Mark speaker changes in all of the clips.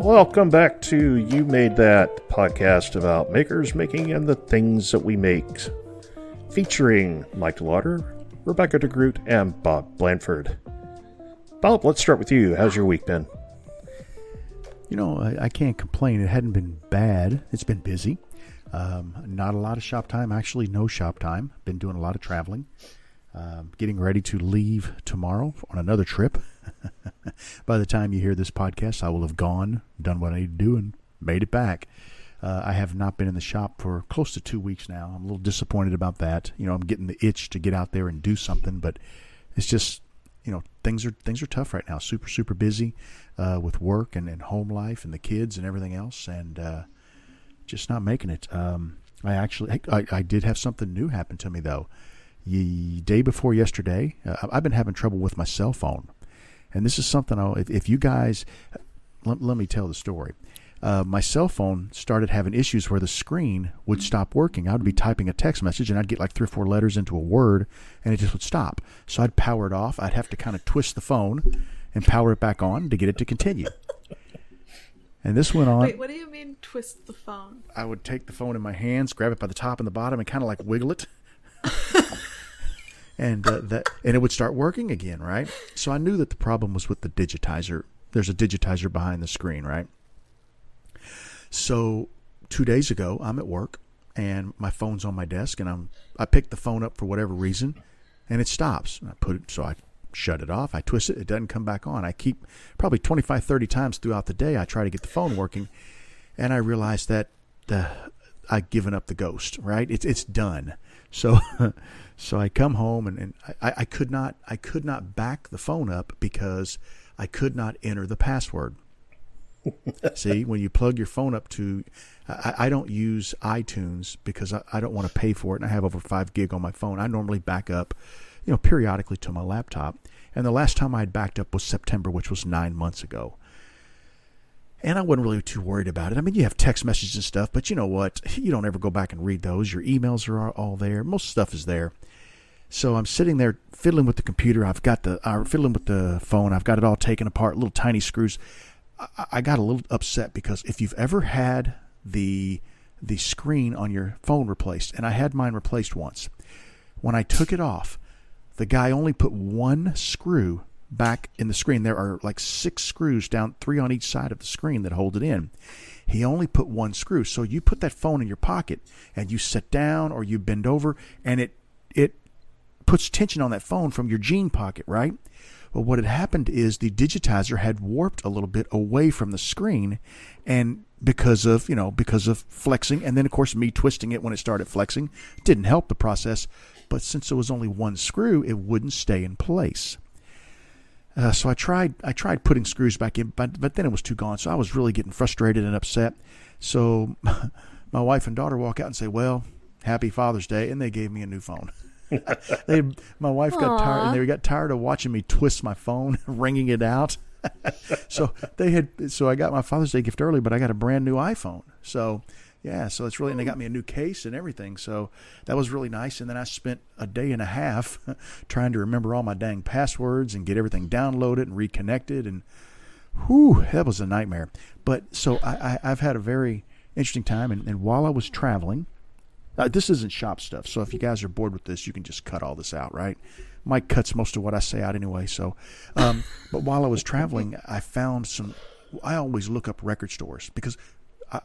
Speaker 1: Welcome back to You Made That, podcast about makers making and the things that we make, featuring Mike Lauder, Rebecca DeGroot, and Bob Blanford. Bob, let's start with you. How's your week been?
Speaker 2: You know, I can't complain. It hadn't been bad. It's been busy. Not a lot of shop time. Actually, no shop time. Been doing a lot of traveling. Getting ready to leave tomorrow on another trip. By the time you hear this podcast, I will have gone, done what I need to do, and made it back. I have not been in the shop for close to 2 weeks now. I'm a little disappointed about that. You know, I'm getting the itch to get out there and do something, but it's just, you know, things are tough right now. Super busy with work and home life and the kids and everything else, and just not making it. I did have something new happen to me though. The day before yesterday, I've been having trouble with my cell phone. And this is something, if you guys, let me tell the story. My cell phone started having issues where the screen would stop working. I would be typing a text message and I'd get like 3 or 4 letters into a word and it just would stop. So I'd power it off. I'd have to kind of twist the phone and power it back on to get it to continue. And this went on.
Speaker 3: Wait, what do you mean twist the phone?
Speaker 2: I would take the phone in my hands, grab it by the top and the bottom and kind of like wiggle it. And it would start working again, right? So I knew that the problem was with the digitizer. There's a digitizer behind the screen, right? So 2 days ago, I'm at work, and my phone's on my desk, and I pick the phone up for whatever reason, and it stops. I shut it off. I twist it. It doesn't come back on. I keep probably 25, 30 times throughout the day. I try to get the phone working, and I realize that I've given up the ghost, right? It's done. So I come home and I could not back the phone up because I could not enter the password. See, when you plug your phone up to, I don't use iTunes because I don't want to pay for it, and I have over 5 gig on my phone. I normally back up, you know, periodically to my laptop. And the last time I had backed up was September, which was 9 months ago. And I wasn't really too worried about it. I mean, you have text messages and stuff, but you know what? You don't ever go back and read those. Your emails are all there. Most stuff is there. So I'm sitting there fiddling with the computer. Fiddling with the phone. I've got it all taken apart, little tiny screws. I got a little upset because if you've ever had the screen on your phone replaced, and I had mine replaced once, when I took it off, the guy only put 1 screw back in the screen. There are like 6 screws down, 3 on each side of the screen that hold it in. He only put 1 screw. So you put that phone in your pocket and you sit down or you bend over and it puts tension on that phone from your jean pocket, right? Well, what had happened is the digitizer had warped a little bit away from the screen, and because of flexing, and then of course me twisting it when it started flexing didn't help the process. But since there was only 1 screw, it wouldn't stay in place. So I tried putting screws back in, but then it was too gone. So I was really getting frustrated and upset. So my wife and daughter walk out and say, "Well, happy Father's Day," and they gave me a new phone. My wife got tired, and they got tired of watching me twist my phone, ringing it out. So I got my Father's Day gift early, but I got a brand new iPhone. So yeah, so it's really, and they got me a new case and everything. So that was really nice. And then I spent a day and a half trying to remember all my dang passwords and get everything downloaded and reconnected. And whew, that was a nightmare. But so I've had a very interesting time. And while I was traveling, this isn't shop stuff. So if you guys are bored with this, you can just cut all this out, right? Mike cuts most of what I say out anyway. So, but while I was traveling, I found I always look up record stores because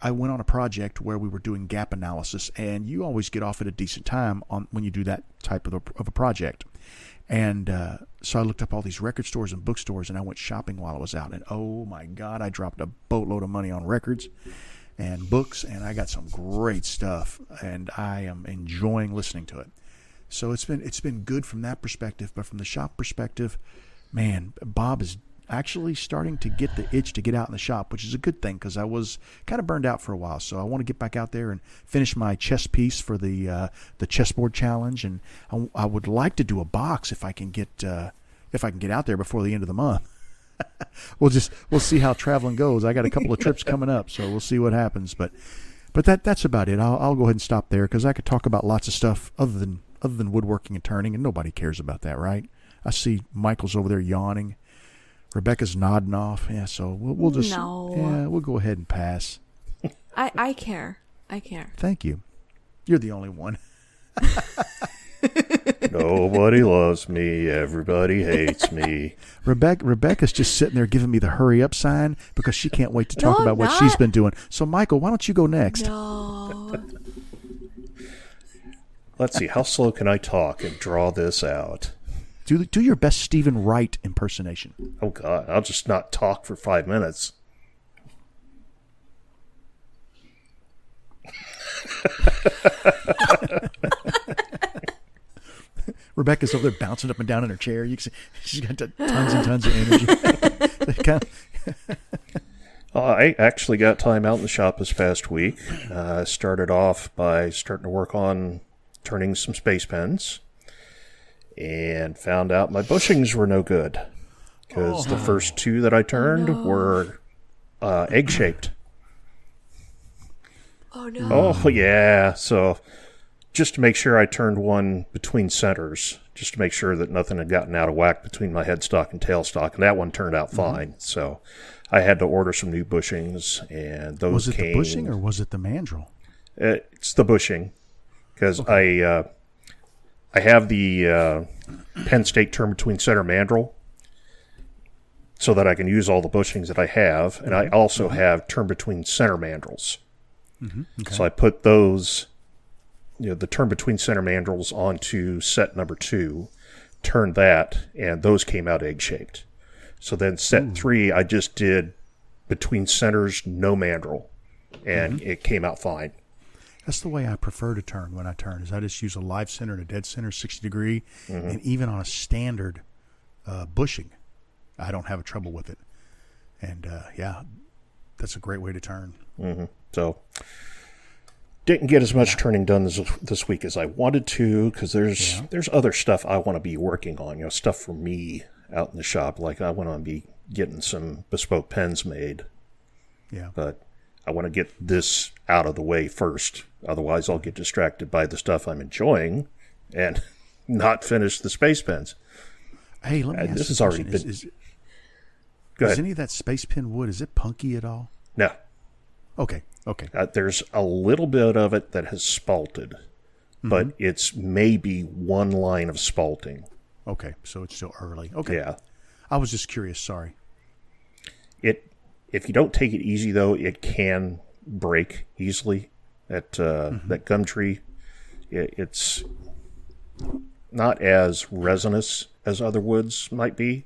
Speaker 2: I went on a project where we were doing gap analysis, and you always get off at a decent time when you do that type of a project. And so I looked up all these record stores and bookstores, and I went shopping while I was out. And oh my God, I dropped a boatload of money on records and books, and I got some great stuff, and I am enjoying listening to it. So it's been good from that perspective, but from the shop perspective, man, Bob is actually starting to get the itch to get out in the shop, which is a good thing because I was kind of burned out for a while. So I want to get back out there and finish my chess piece for the chessboard challenge, and I would like to do a box if I can get out there before the end of the month. We'll see how traveling goes. I got a couple of trips coming up, so we'll see what happens. But that's about it. I'll go ahead and stop there because I could talk about lots of stuff other than woodworking and turning, and nobody cares about that, right? I see Michael's over there yawning. Rebecca's nodding off. Yeah, so we'll just we'll go ahead and pass.
Speaker 3: I care.
Speaker 2: Thank you. You're the only one.
Speaker 1: Nobody loves me. Everybody hates me.
Speaker 2: Rebecca's just sitting there giving me the hurry up sign because she can't wait to talk about what she's been doing. So, Michael, why don't you go next?
Speaker 3: No.
Speaker 1: Let's see. How slow can I talk and draw this out?
Speaker 2: Do your best Stephen Wright impersonation.
Speaker 1: Oh, God. I'll just not talk for 5 minutes.
Speaker 2: Rebecca's over there bouncing up and down in her chair. You can see she's got tons and tons of energy.
Speaker 1: I actually got time out in the shop this past week. Started off by starting to work on turning some space pens, and found out my bushings were no good because the first two that I turned were egg-shaped.
Speaker 3: Oh, no.
Speaker 1: Oh, yeah. So just to make sure I turned one between centers, just to make sure that nothing had gotten out of whack between my headstock and tailstock, and that one turned out fine. So I had to order some new bushings, and those came. Was it
Speaker 2: the bushing or was it the mandrel?
Speaker 1: It's the bushing, because I have the Penn State turn between center mandrel, so that I can use all the bushings that I have, and I also have turn between center mandrels. Okay. So I put those, the turn between center mandrels onto set number 2, turned that, and those came out egg-shaped. So then set 3, I just did between centers, no mandrel, and it came out fine.
Speaker 2: That's the way I prefer to turn when I turn, is I just use a live center and a dead center, 60 degree, and even on a standard bushing, I don't have a trouble with it. And, that's a great way to turn.
Speaker 1: So didn't get as much turning done this week as I wanted to, because there's other stuff I want to be working on, stuff for me out in the shop. Like I want to be getting some bespoke pens made.
Speaker 2: Yeah.
Speaker 1: But I want to get this out of the way first. Otherwise, I'll get distracted by the stuff I'm enjoying and not finish the space pens.
Speaker 2: Hey, let me ask
Speaker 1: this
Speaker 2: you
Speaker 1: has already been. Go ahead.
Speaker 2: Is any of that space pen wood, is it punky at all?
Speaker 1: No.
Speaker 2: Okay.
Speaker 1: There's a little bit of it that has spalted, but it's maybe one line of spalting.
Speaker 2: Okay, so it's still early. Okay.
Speaker 1: Yeah.
Speaker 2: I was just curious, sorry.
Speaker 1: If you don't take it easy, though, it can break easily. That Gumtree, it's not as resinous as other woods might be,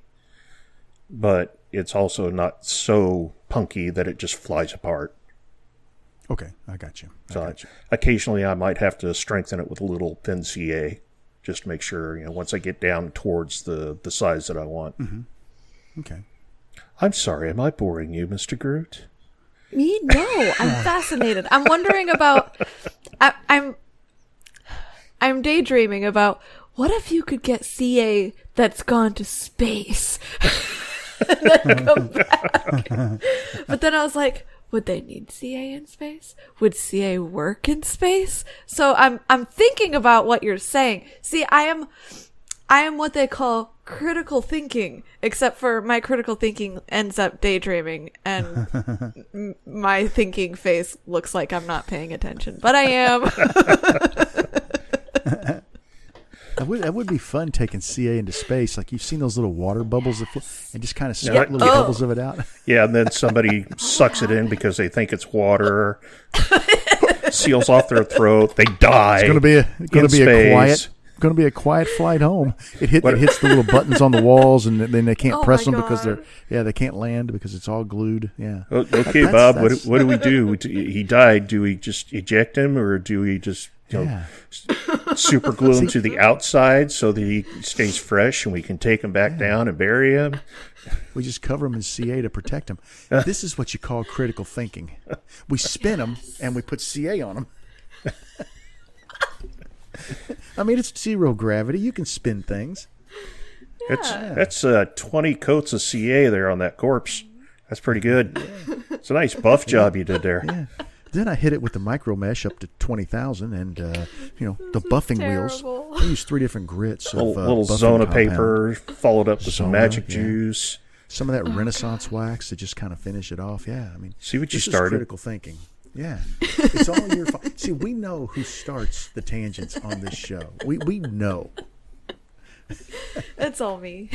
Speaker 1: but it's also not so punky that it just flies apart.
Speaker 2: Okay, I got you.
Speaker 1: Occasionally I might have to strengthen it with a little thin CA just to make sure, once I get down towards the size that I want.
Speaker 2: Okay.
Speaker 1: I'm sorry, am I boring you, Mr. Groot?
Speaker 3: Me? No, I'm fascinated. I'm wondering about... I'm daydreaming about, what if you could get CA that's gone to space? And then come back. But then I was like, would they need CA in space? Would CA work in space? So I'm thinking about what you're saying. See, I am what they call critical thinking, except for my critical thinking ends up daydreaming, and my thinking face looks like I'm not paying attention, but I am.
Speaker 2: That would be fun, taking CA into space. Like, you've seen those little water bubbles and just kind of spit little bubbles of it out.
Speaker 1: Yeah, and then somebody sucks it in because they think it's water, seals off their throat, they die.
Speaker 2: It's going to be a quiet flight home. It hits the little buttons on the walls, and then they can't press them because they can't land because it's all glued. Yeah.
Speaker 1: Okay, Bob. What do we do? He died. Do we just eject him, or do we just super glue him to the outside so that he stays fresh, and we can take him back down and bury him?
Speaker 2: We just cover him in CA to protect him. This is what you call critical thinking. We spin them and we put CA on them. I mean, it's zero gravity. You can spin things.
Speaker 3: Yeah.
Speaker 1: That's 20 coats of CA there on that corpse. That's pretty good. It's a nice buff job you did there.
Speaker 2: Yeah. Then I hit it with the micro mesh up to 20,000, and the buffing wheels. I used 3 different grits.
Speaker 1: A little Zona paper, followed up with some magic juice.
Speaker 2: some of that Renaissance wax to just kind of finish it off. Yeah, I mean,
Speaker 1: see what you
Speaker 2: this is
Speaker 1: started.
Speaker 2: critical thinking. Yeah, it's all your fault. See, we know who starts the tangents on this show. We know.
Speaker 3: It's all me.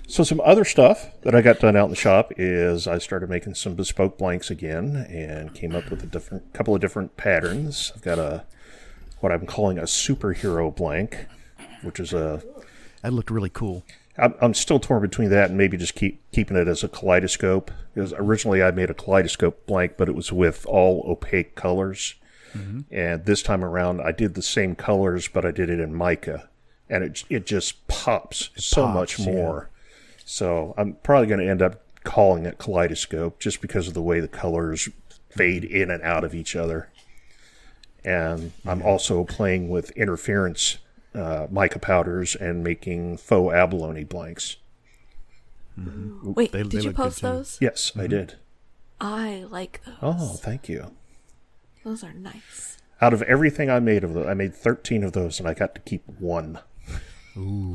Speaker 1: So some other stuff that I got done out in the shop is I started making some bespoke blanks again and came up with a couple of different patterns. I've got what I'm calling a superhero blank, which is
Speaker 2: that looked really cool.
Speaker 1: I'm still torn between that and maybe just keeping it as a kaleidoscope. Because originally I made a kaleidoscope blank, but it was with all opaque colors. Mm-hmm. And this time around I did the same colors, but I did it in mica. And it just pops so much more. Yeah. So I'm probably going to end up calling it kaleidoscope just because of the way the colors fade in and out of each other. And I'm also playing with interference mica powders and making faux abalone blanks.
Speaker 3: Mm-hmm. Wait, did you post those?
Speaker 1: Yes, I did.
Speaker 3: I like those.
Speaker 1: Oh, thank you.
Speaker 3: Those are nice.
Speaker 1: Out of everything I made of those, I made 13 of those, and I got to keep one.
Speaker 2: Ooh,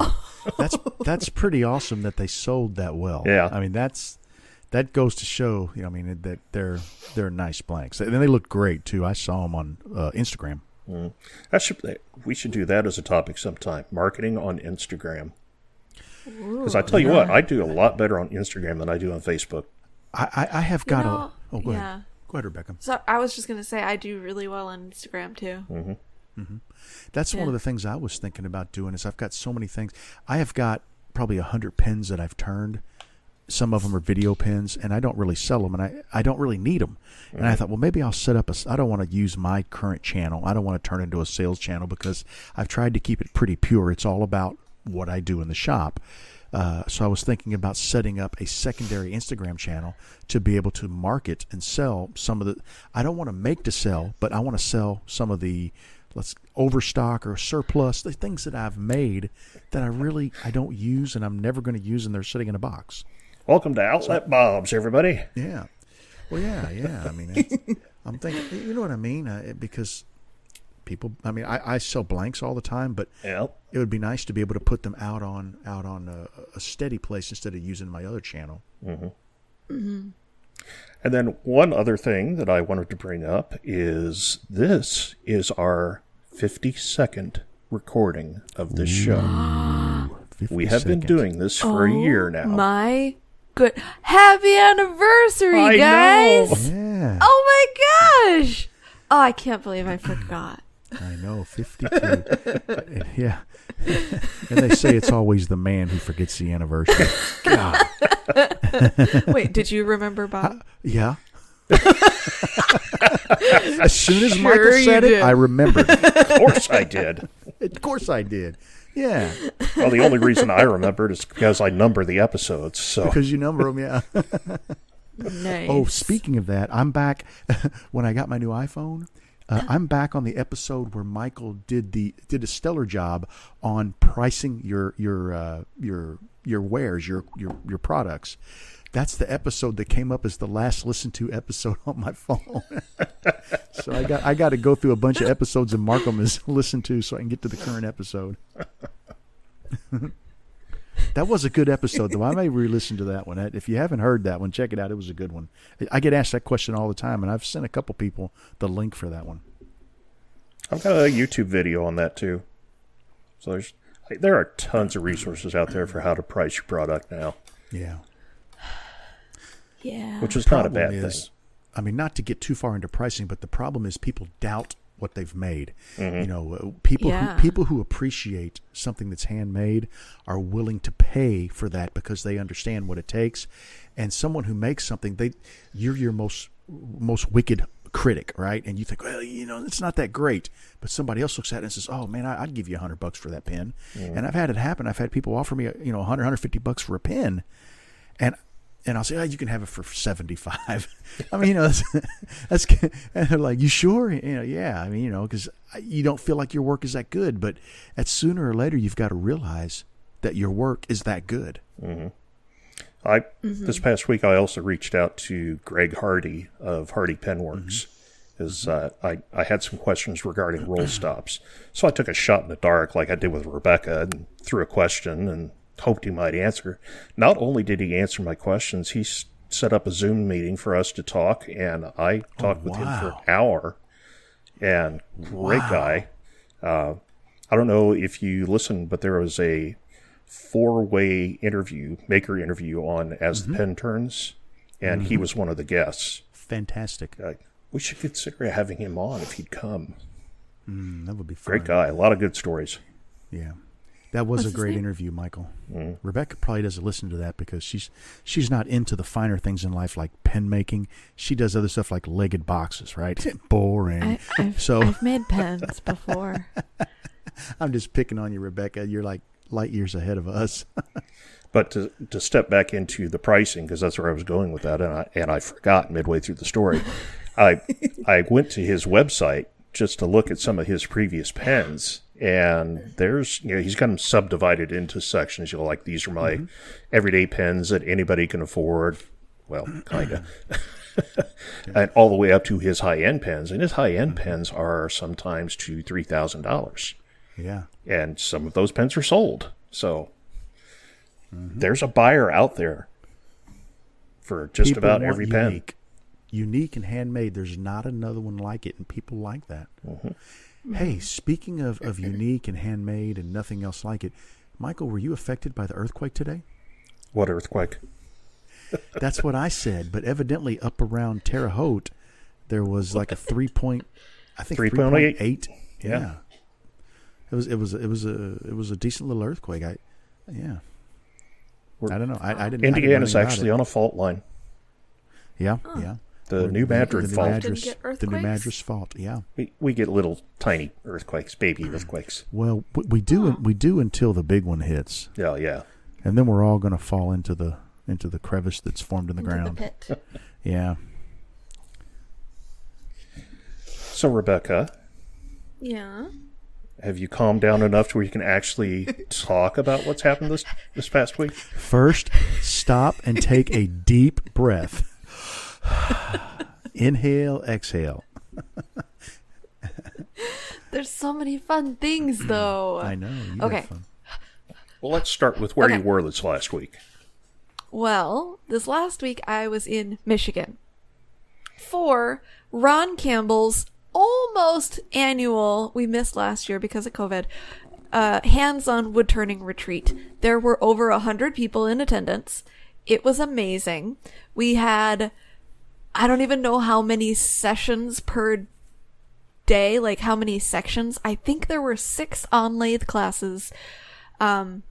Speaker 2: that's pretty awesome that they sold that well.
Speaker 1: Yeah,
Speaker 2: I mean that goes to show. I mean that they're nice blanks, and they look great too. I saw them on Instagram.
Speaker 1: We should do that as a topic sometime. Marketing on Instagram. Because I tell you what, I do a lot better on Instagram than I do on Facebook.
Speaker 2: I have got go
Speaker 3: yeah.
Speaker 2: ahead. Go ahead, Rebecca.
Speaker 3: So I was just going to say I do really well on Instagram too.
Speaker 1: Mm-hmm.
Speaker 2: Mm-hmm. That's one of the things I was thinking about doing. Is I've got so many things. I have got probably 100 pins that I've turned. Some of them are video pins, and I don't really sell them, and I don't really need them. Mm-hmm. And I thought, well, maybe I'll set up I don't want to use my current channel. I don't want to turn it into a sales channel because I've tried to keep it pretty pure. It's all about what I do in the shop. So I was thinking about setting up a secondary Instagram channel to be able to market and sell some of the. I don't want to make to sell, but I want to sell some of the overstock or surplus, the things that I've made that I don't use and I'm never going to use, and they're sitting in a box.
Speaker 1: Welcome to Outlet Bob's, everybody.
Speaker 2: Yeah. Well, yeah. I mean, I'm thinking, you know what I mean? Because people, I mean, I sell blanks all the time, but it would be nice to be able to put them out on a steady place instead of using my other channel.
Speaker 1: Mm-hmm. Mm-hmm. And then one other thing that I wanted to bring up is this is our 52nd recording of this show. We have been doing this for a year now.
Speaker 3: My good. Happy anniversary, guys.
Speaker 2: Know. Yeah.
Speaker 3: Oh my gosh. Oh, I can't believe I forgot.
Speaker 2: I know, 52. Yeah. And they say it's always the man who forgets the anniversary. God.
Speaker 3: Wait, did you remember, Bob?
Speaker 2: Yeah. As soon as Michael said it, I remembered.
Speaker 1: Of course I did.
Speaker 2: Of course I did. Yeah.
Speaker 1: Well, the only reason I remembered is because I number the episodes. So
Speaker 2: because you number them, yeah.
Speaker 3: Nice.
Speaker 2: Oh, speaking of that, I'm back. When I got my new iPhone, I'm back on the episode where Michael did a stellar job on pricing your wares, your products. That's the episode that came up as the last listened to episode on my phone. So I got to go through a bunch of episodes and mark them as listened to so I can get to the current episode. That was a good episode, though. I may re-listen to that one. If you haven't heard that one, check it out. It was a good one. I get asked that question all the time, and I've sent a couple people the link for that one.
Speaker 1: I've got a YouTube video on that, too. So there are tons of resources out there for how to price your product now.
Speaker 2: Yeah.
Speaker 3: Yeah.
Speaker 1: Which is not a bad thing.
Speaker 2: I mean, not to get too far into pricing, but the problem is people doubt what they've made. Mm-hmm. You know, people who appreciate something that's handmade are willing to pay for that because they understand what it takes. And someone who makes something, you're your most wicked critic, right? And you think, well, you know, it's not that great. But somebody else looks at it and says, oh man, I'd give you $100 for that pen. Mm-hmm. And I've had it happen. I've had people offer me, $100, $150 for a pen, and I'll say, oh, you can have it for $75. I mean, that's and they're like, you sure? Yeah. I mean, because you don't feel like your work is that good, but sooner or later you've got to realize that your work is that good.
Speaker 1: Mm-hmm. This past week, I also reached out to Greg Hardy of Hardy Penworks, because I had some questions regarding roll stops. So I took a shot in the dark, like I did with Rebecca, and threw a question, and hoped he might answer. Not only did he answer my questions, he set up a Zoom meeting for us to talk, and I talked with him for an hour. And great guy. I don't know if you listened, but there was a 4-way maker interview on As the Pen Turns, and he was one of the guests.
Speaker 2: Fantastic.
Speaker 1: We should consider having him on if he'd come.
Speaker 2: That would be fun.
Speaker 1: Great guy. A lot of good stories.
Speaker 2: Yeah. That was a great interview, Michael. Rebecca probably doesn't listen to that because she's not into the finer things in life like pen making. She does other stuff like legged boxes, right? Boring.
Speaker 3: I've made pens before.
Speaker 2: I'm just picking on you, Rebecca. You're like light years ahead of us.
Speaker 1: But to step back into the pricing, because that's where I was going with that, and I forgot midway through the story. I went to his website just to look at some of his previous pens. And there's, he's got them subdivided into sections. Like, these are my everyday pens that anybody can afford. Well, kind of. And all the way up to his high-end pens. And his high-end pens are sometimes $2,000 to $3,000.
Speaker 2: Yeah.
Speaker 1: And some of those pens are sold. So there's a buyer out there for just
Speaker 2: People
Speaker 1: about
Speaker 2: want
Speaker 1: every pen.
Speaker 2: Unique and handmade. There's not another one like it, and people like that. Hey, speaking of unique and handmade and nothing else like it, Michael, were you affected by the earthquake today?
Speaker 1: What earthquake?
Speaker 2: That's what I said, but evidently up around Terre Haute, there was like a 3.8. Yeah. It was a decent little earthquake. I don't know. I didn't.
Speaker 1: Indiana's actually on a fault line.
Speaker 2: Yeah.
Speaker 1: The New Madrid fault.
Speaker 2: The New Madrid fault. Yeah.
Speaker 1: We get little tiny earthquakes, baby earthquakes.
Speaker 2: Well, we do until the big one hits.
Speaker 1: Yeah.
Speaker 2: And then we're all going to fall into the crevice that's formed in the ground.
Speaker 3: The pit.
Speaker 2: Yeah.
Speaker 1: So, Rebecca.
Speaker 3: Yeah.
Speaker 1: Have you calmed down enough to where you can actually talk about what's happened this past week?
Speaker 2: First, stop and take a deep breath. Inhale, exhale.
Speaker 3: There's so many fun things, though.
Speaker 2: I know.
Speaker 3: Okay.
Speaker 2: Have fun.
Speaker 1: Well, let's start with where you were this last week.
Speaker 3: Well, this last week I was in Michigan for Ron Campbell's almost annual, we missed last year because of COVID, hands-on woodturning retreat. There were over 100 people in attendance. It was amazing. We had, I don't even know how many sessions per day, like how many sections. I think there were 6 on-lathe classes, 6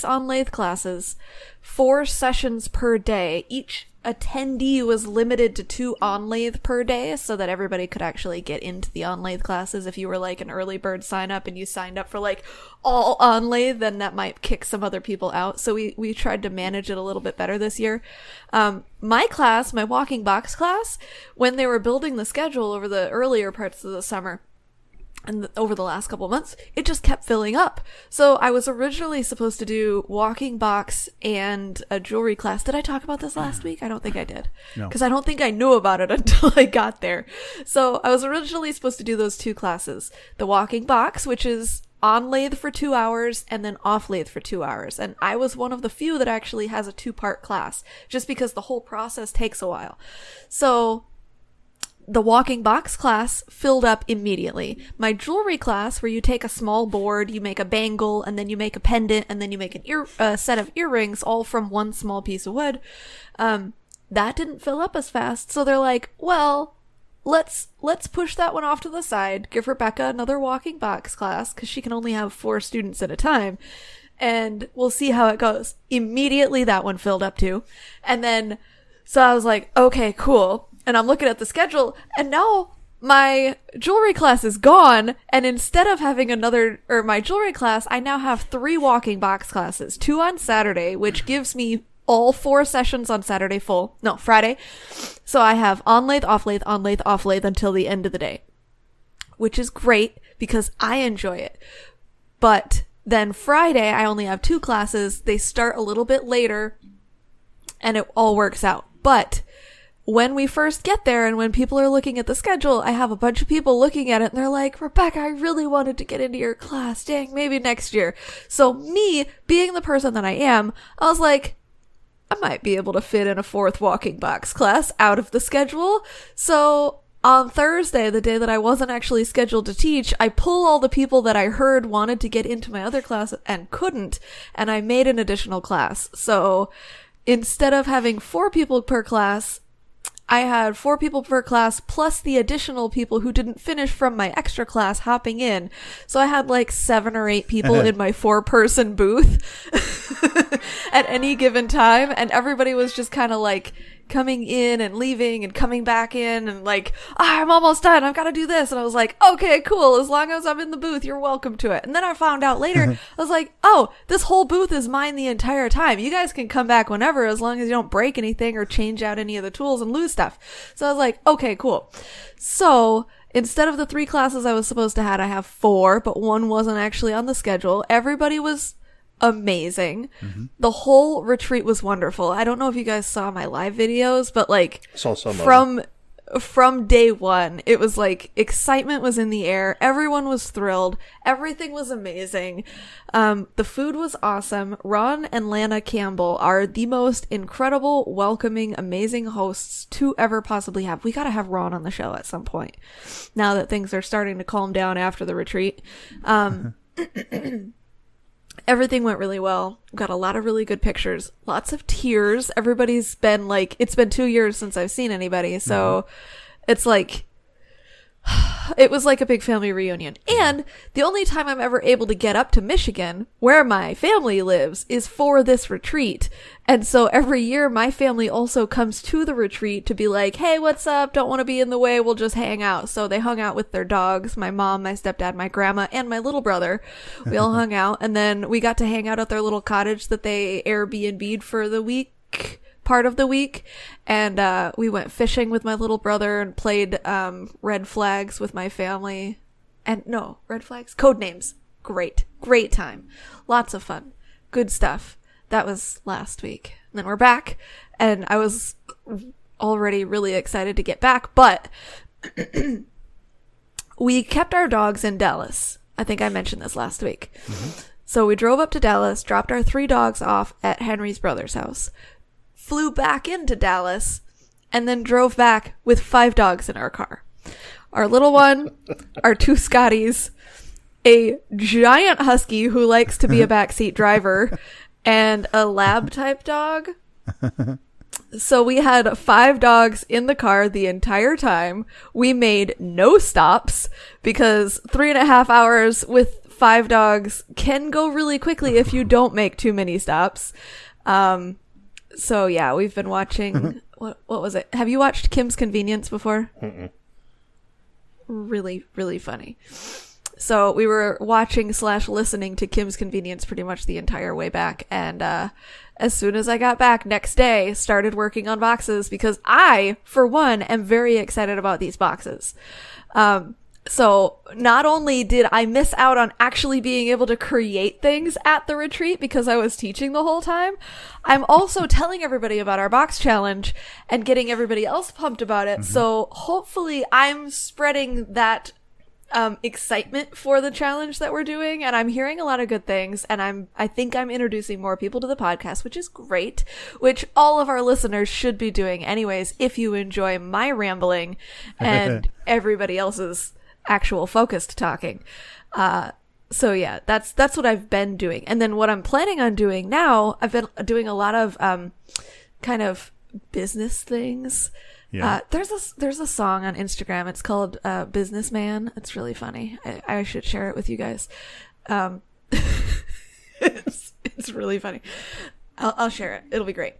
Speaker 3: on-lathe classes, 4 sessions per day. Each attendee was limited to 2 on-lathe per day so that everybody could actually get into the on-lathe classes. If you were like an early bird sign up and you signed up for like all on-lathe, then that might kick some other people out. So we tried to manage it a little bit better this year. My class, my walking box class, when they were building the schedule over the earlier parts of the summer, and over the last couple of months, it just kept filling up. So I was originally supposed to do walking box and a jewelry class. Did I talk about this last week? I don't think I did. No. Because I don't think I knew about it until I got there. So I was originally supposed to do those 2 classes. The walking box, which is on lathe for 2 hours, and then off lathe for 2 hours. And I was one of the few that actually has a 2-part class, just because the whole process takes a while. So the walking box class filled up immediately. My jewelry class, where you take a small board, you make a bangle, and then you make a pendant, and then you make a set of earrings, all from one small piece of wood, that didn't fill up as fast. So they're like, well, let's push that one off to the side, give Rebecca another walking box class, because she can only have 4 students at a time, and we'll see how it goes. Immediately that one filled up too. And then, so I was like, okay, cool. And I'm looking at the schedule, and now my jewelry class is gone, and instead of having my jewelry class, I now have 3 walking box classes, 2 on Saturday, which gives me all 4 sessions on Friday. So I have on lathe, off lathe, on lathe, off lathe until the end of the day, which is great because I enjoy it. But then Friday, I only have 2 classes. They start a little bit later, and it all works out. But when we first get there and when people are looking at the schedule, I have a bunch of people looking at it and they're like, Rebecca, I really wanted to get into your class. Dang, maybe next year. So me, being the person that I am, I was like, I might be able to fit in a 4th walking box class out of the schedule. So on Thursday, the day that I wasn't actually scheduled to teach, I pull all the people that I heard wanted to get into my other class and couldn't, and I made an additional class. So instead of having 4 people per class, I had 4 people per class plus the additional people who didn't finish from my extra class hopping in. So I had like 7 or 8 people in my 4-person booth at any given time. And everybody was just kind of like coming in and leaving and coming back in and like, I'm almost done. I've got to do this. And I was like, okay, cool. As long as I'm in the booth, you're welcome to it. And then I found out later, I was like, oh, this whole booth is mine the entire time. You guys can come back whenever, as long as you don't break anything or change out any of the tools and lose stuff. So I was like, okay, cool. So instead of the 3 classes I was supposed to have, I have 4, but 1 wasn't actually on the schedule. Everybody was amazing. The whole retreat was wonderful. I don't know if you guys saw my live videos, but like
Speaker 1: Saw some
Speaker 3: from day one, it was like excitement was in the air. Everyone was thrilled. Everything was amazing. The food was awesome. Ron and Lana Campbell are the most incredible, welcoming, amazing hosts to ever possibly have. We got to have Ron on the show at some point now that things are starting to calm down after the retreat. Everything went really well. Got a lot of really good pictures. Lots of tears. Everybody's been like, it's been 2 years since I've seen anybody. So it's like, it was like a big family reunion. And the only time I'm ever able to get up to Michigan, where my family lives, is for this retreat. And so every year my family also comes to the retreat to be like, hey, what's up? Don't want to be in the way. We'll just hang out. So they hung out with their dogs, my mom, my stepdad, my grandma, and my little brother. We all hung out. And then we got to hang out at their little cottage that they Airbnb'd for the week. Part of the week, and we went fishing with my little brother and played red flags with my family. And no, red flags, code names. Great time, lots of fun, good stuff. That was last week. And then we're back, and I was already really excited to get back, but we kept our dogs in Dallas. I think I mentioned this last week. So we drove up to Dallas, dropped our 3 dogs off at Henry's brother's house, flew back into Dallas, and then drove back with 5 dogs in our car. Our little one, our 2 Scotties, a giant husky who likes to be a backseat driver, and a lab type dog. So we had 5 dogs in the car the entire time. We made no stops because 3.5 hours with 5 dogs can go really quickly if you don't make too many stops. So yeah, we've been watching, what was it? Have you watched Kim's Convenience before? Really, really funny. So we were watching / listening to Kim's Convenience pretty much the entire way back. And as soon as I got back next day, started working on boxes because I, for one, am very excited about these boxes. So not only did I miss out on actually being able to create things at the retreat because I was teaching the whole time, I'm also telling everybody about our box challenge and getting everybody else pumped about it. So hopefully I'm spreading that excitement for the challenge that we're doing, and I'm hearing a lot of good things, and I think I'm introducing more people to the podcast, which is great, which all of our listeners should be doing anyways if you enjoy my rambling and everybody else's actual focused talking. So yeah, that's what I've been doing. And then what I'm planning on doing now, I've been doing a lot of kind of business things. Yeah. There's a song on Instagram. It's called Businessman. It's really funny. I should share it with you guys. It's really funny. I'll share it. It'll be great.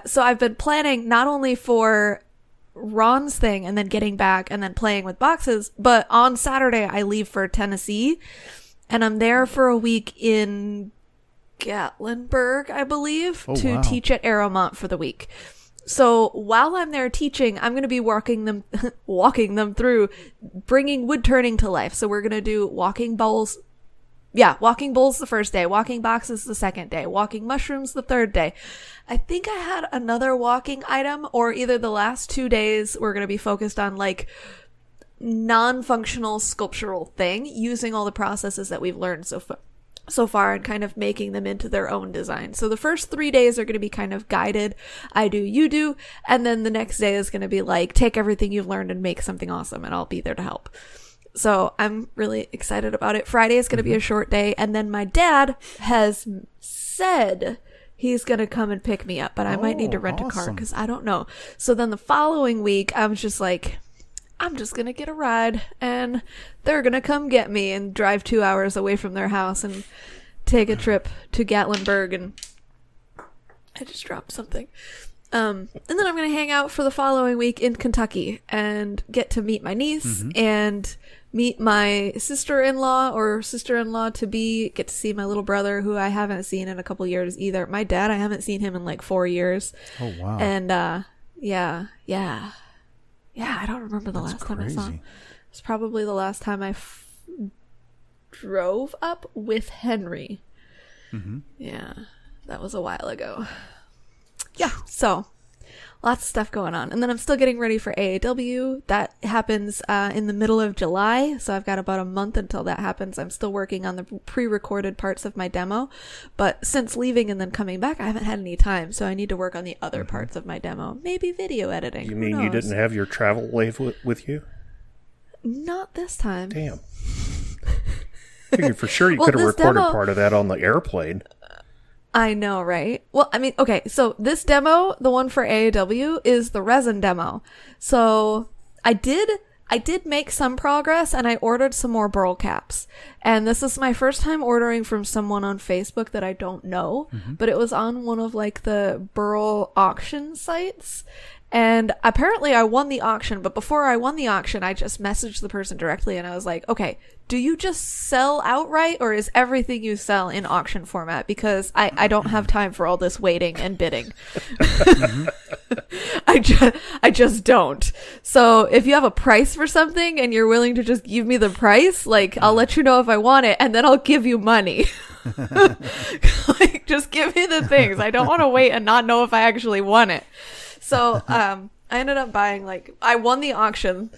Speaker 3: So I've been planning not only for Ron's thing and then getting back and then playing with boxes, but on Saturday I leave for Tennessee and I'm there for a week in Gatlinburg, I believe, to teach at Aeromont for the week. So while I'm there teaching, I'm going to be walking them through bringing wood turning to life. So we're going to do walking bowls walking bowls the first day, walking boxes the second day, walking mushrooms the third day. I think I had another walking item, or either the last 2 days we're going to be focused on like non-functional sculptural thing, using all the processes that we've learned so far and kind of making them into their own design. So the first 3 days are going to be kind of guided, I do, you do, and then the next day is going to be like, take everything you've learned and make something awesome, and I'll be there to help. So I'm really excited about it. Friday is going to be a short day, and then my dad has said he's going to come and pick me up, but I might need to rent a car because I don't know. So then the following week, I'm just like, I'm just going to get a ride and they're going to come get me and drive 2 hours away from their house and take a trip to Gatlinburg. And I just dropped something. And then I'm going to hang out for the following week in Kentucky and get to meet my niece and meet my sister-in-law or sister-in-law to be, get to see my little brother who I haven't seen in a couple years either. My dad, I haven't seen him in like 4 years.
Speaker 2: Oh, wow.
Speaker 3: And, yeah, I don't remember the last time I saw him. It's probably the last time I drove up with Henry. Yeah, that was a while ago. Yeah, so lots of stuff going on. And then I'm still getting ready for AAW. That happens in the middle of July, so I've got about a month until that happens. I'm still working on the pre-recorded parts of my demo, but since leaving and then coming back, I haven't had any time, so I need to work on the other parts of my demo. Maybe video editing.
Speaker 1: You mean you didn't have your travel wave with you?
Speaker 3: Not this time.
Speaker 1: Damn. Figured for sure you could have recorded part of that on the airplane.
Speaker 3: I know, right? Well, I mean, okay, so this demo, the one for AAW, is the resin demo. So I did make some progress, and I ordered some more burl caps. And this is my first time ordering from someone on Facebook that I don't know, but it was on one of like the burl auction sites. And apparently I won the auction, but before I won the auction, I just messaged the person directly and I was like, okay, do you just sell outright, or is everything you sell in auction format? Because I don't have time for all this waiting and bidding. I just don't. So if you have a price for something and you're willing to just give me the price, like I'll let you know if I want it and then I'll give you money. Like, just give me the things. I don't want to wait and not know if I actually want it. So, I ended up buying, like, I won the auction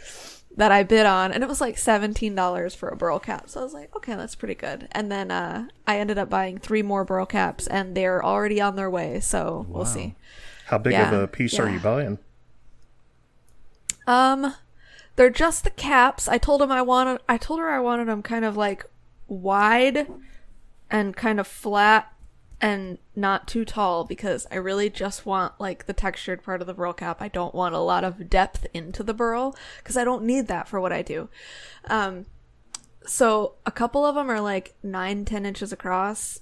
Speaker 3: that I bid on, and it was like $17 for a burl cap. So I was like, okay, that's pretty good. And then, I ended up buying 3 more burl caps, and they're already on their way. So we'll see.
Speaker 1: How big of a piece are you buying?
Speaker 3: They're just the caps. I told her I wanted them kind of like wide and kind of flat and not too tall, because I really just want like the textured part of the burl cap. I don't want a lot of depth into the burl because I don't need that for what I do. So a couple of them are like 9-10 inches across,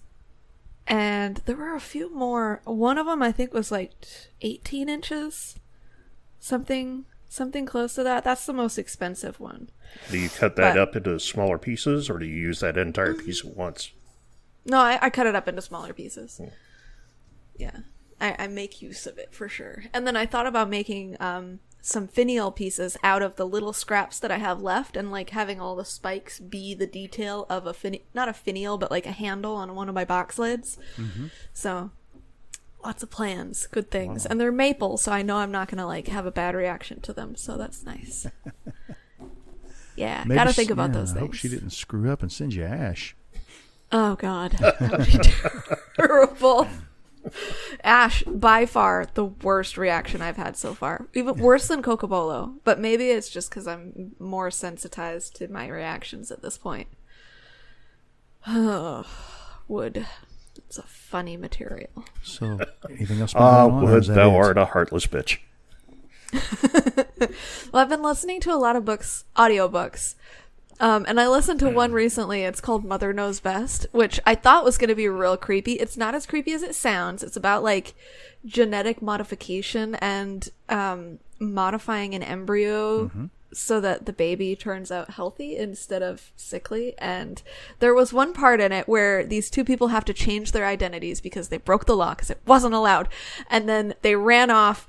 Speaker 3: and there were a few more. One of them I think was like 18 inches, something close to that. That's the most expensive one.
Speaker 1: Do you cut that up into smaller pieces, or do you use that entire piece at once?
Speaker 3: No, I cut it up into smaller pieces. Yeah. I make use of it for sure. And then I thought about making some finial pieces out of the little scraps that I have left, and like having all the spikes be the detail of not a finial, but like a handle on one of my box lids. So lots of plans, good things. Wow. And they're maple, so I know I'm not going to like have a bad reaction to them. So that's nice. Yeah. Got to think about those things.
Speaker 2: I hope she didn't screw up and send you ash.
Speaker 3: Oh, God. That would be terrible. Ash, by far, the worst reaction I've had so far. Even worse than Cocobolo. But maybe it's just because I'm more sensitized to my reactions at this point. Oh, wood. It's a funny material.
Speaker 2: So, anything else?
Speaker 1: Wood, thou art a heartless bitch.
Speaker 3: Well, I've been listening to a lot of audiobooks. And I listened to one recently. It's called Mother Knows Best, which I thought was going to be real creepy. It's not as creepy as it sounds. It's about like genetic modification and modifying an embryo so that the baby turns out healthy instead of sickly. And there was one part in it where these two people have to change their identities because they broke the law because it wasn't allowed. And then they ran off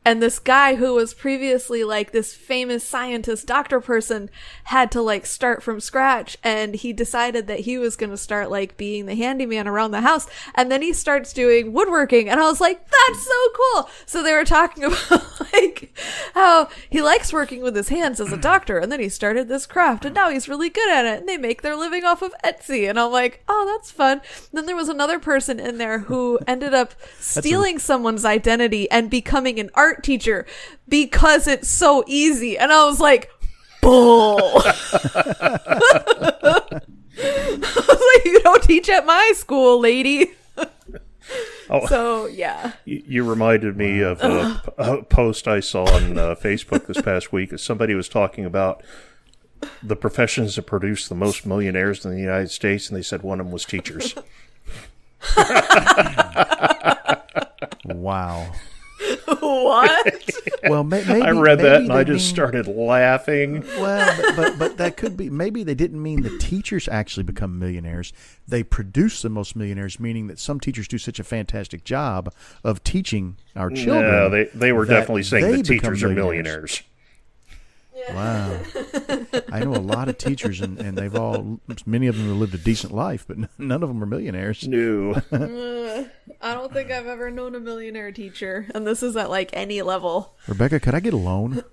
Speaker 3: And this guy who was previously like this famous scientist doctor person had to like start from scratch, and he decided that he was going to start like being the handyman around the house, and then he starts doing woodworking, and I was like, that's so cool. So they were talking about like how he likes working with his hands as a doctor, and then he started this craft and now he's really good at it, and they make their living off of Etsy, and I'm like, oh, that's fun. Then there was another person in there who ended up stealing someone's identity and becoming an art teacher because it's so easy, and I was like, bull. I was like, you don't teach at my school, lady. So yeah,
Speaker 1: you reminded me of a post I saw on Facebook this past week. Somebody was talking about the professions that produce the most millionaires in the United States, and they said one of them was teachers.
Speaker 2: Wow.
Speaker 3: What?
Speaker 2: Well, maybe
Speaker 1: I read that and I just started laughing.
Speaker 2: Well, but that could be, maybe they didn't mean the teachers actually become millionaires. They produce the most millionaires, meaning that some teachers do such a fantastic job of teaching our children.
Speaker 1: No, they were definitely saying that teachers are
Speaker 2: millionaires. Wow. I know a lot of teachers, and they've all, many of them have lived a decent life, but none of them are millionaires.
Speaker 1: No.
Speaker 3: I don't think I've ever known a millionaire teacher, and this is at like any level.
Speaker 2: Rebecca, could I get a loan?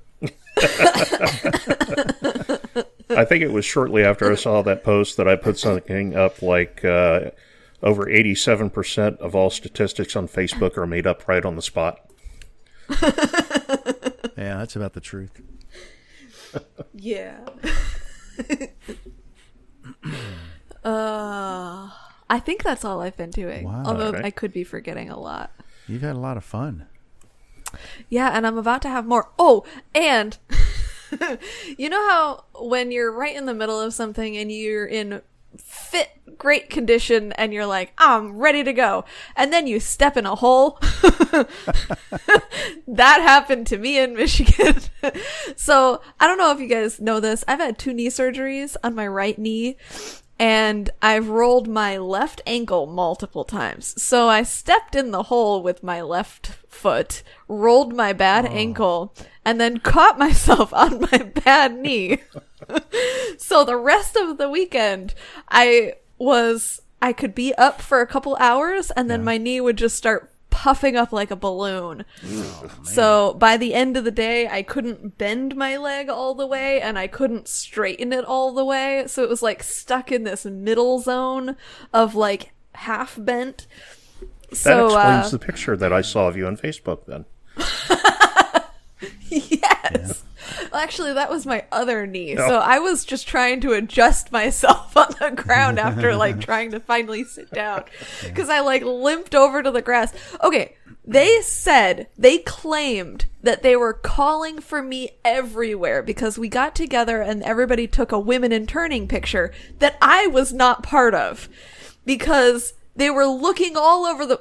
Speaker 1: I think it was shortly after I saw that post that I put something up like over 87% of all statistics on Facebook are made up right on the spot.
Speaker 2: Yeah, that's about the truth.
Speaker 3: Yeah. I think that's all I've been doing.
Speaker 2: Wow.
Speaker 3: Although
Speaker 1: Okay.
Speaker 3: I could be forgetting a lot.
Speaker 2: You've had a lot of fun.
Speaker 3: Yeah, and I'm about to have more. Oh, and you know how when you're right in the middle of something and you're in great condition and you're like, I'm ready to go, and then you step in a hole? That happened to me in Michigan. So I don't know if you guys know this. I've had 2 knee surgeries on my right knee, and I've rolled my left ankle multiple times. So I stepped in the hole with my left foot, rolled my bad ankle, and then caught myself on my bad knee. So the rest of the weekend, I could be up for a couple hours, and then my knee would just start puffing up like a balloon. So by the end of the day, I couldn't bend my leg all the way, and I couldn't straighten it all the way. So it was like stuck in this middle zone of like half bent.
Speaker 1: That explains the picture that I saw of you on Facebook then.
Speaker 3: Yes. Well, actually, that was my other knee. So I was just trying to adjust myself on the ground after like trying to finally sit down, because I like limped over to the grass. Okay. They claimed that they were calling for me everywhere because we got together and everybody took a women in turning picture that I was not part of, because they were looking all over the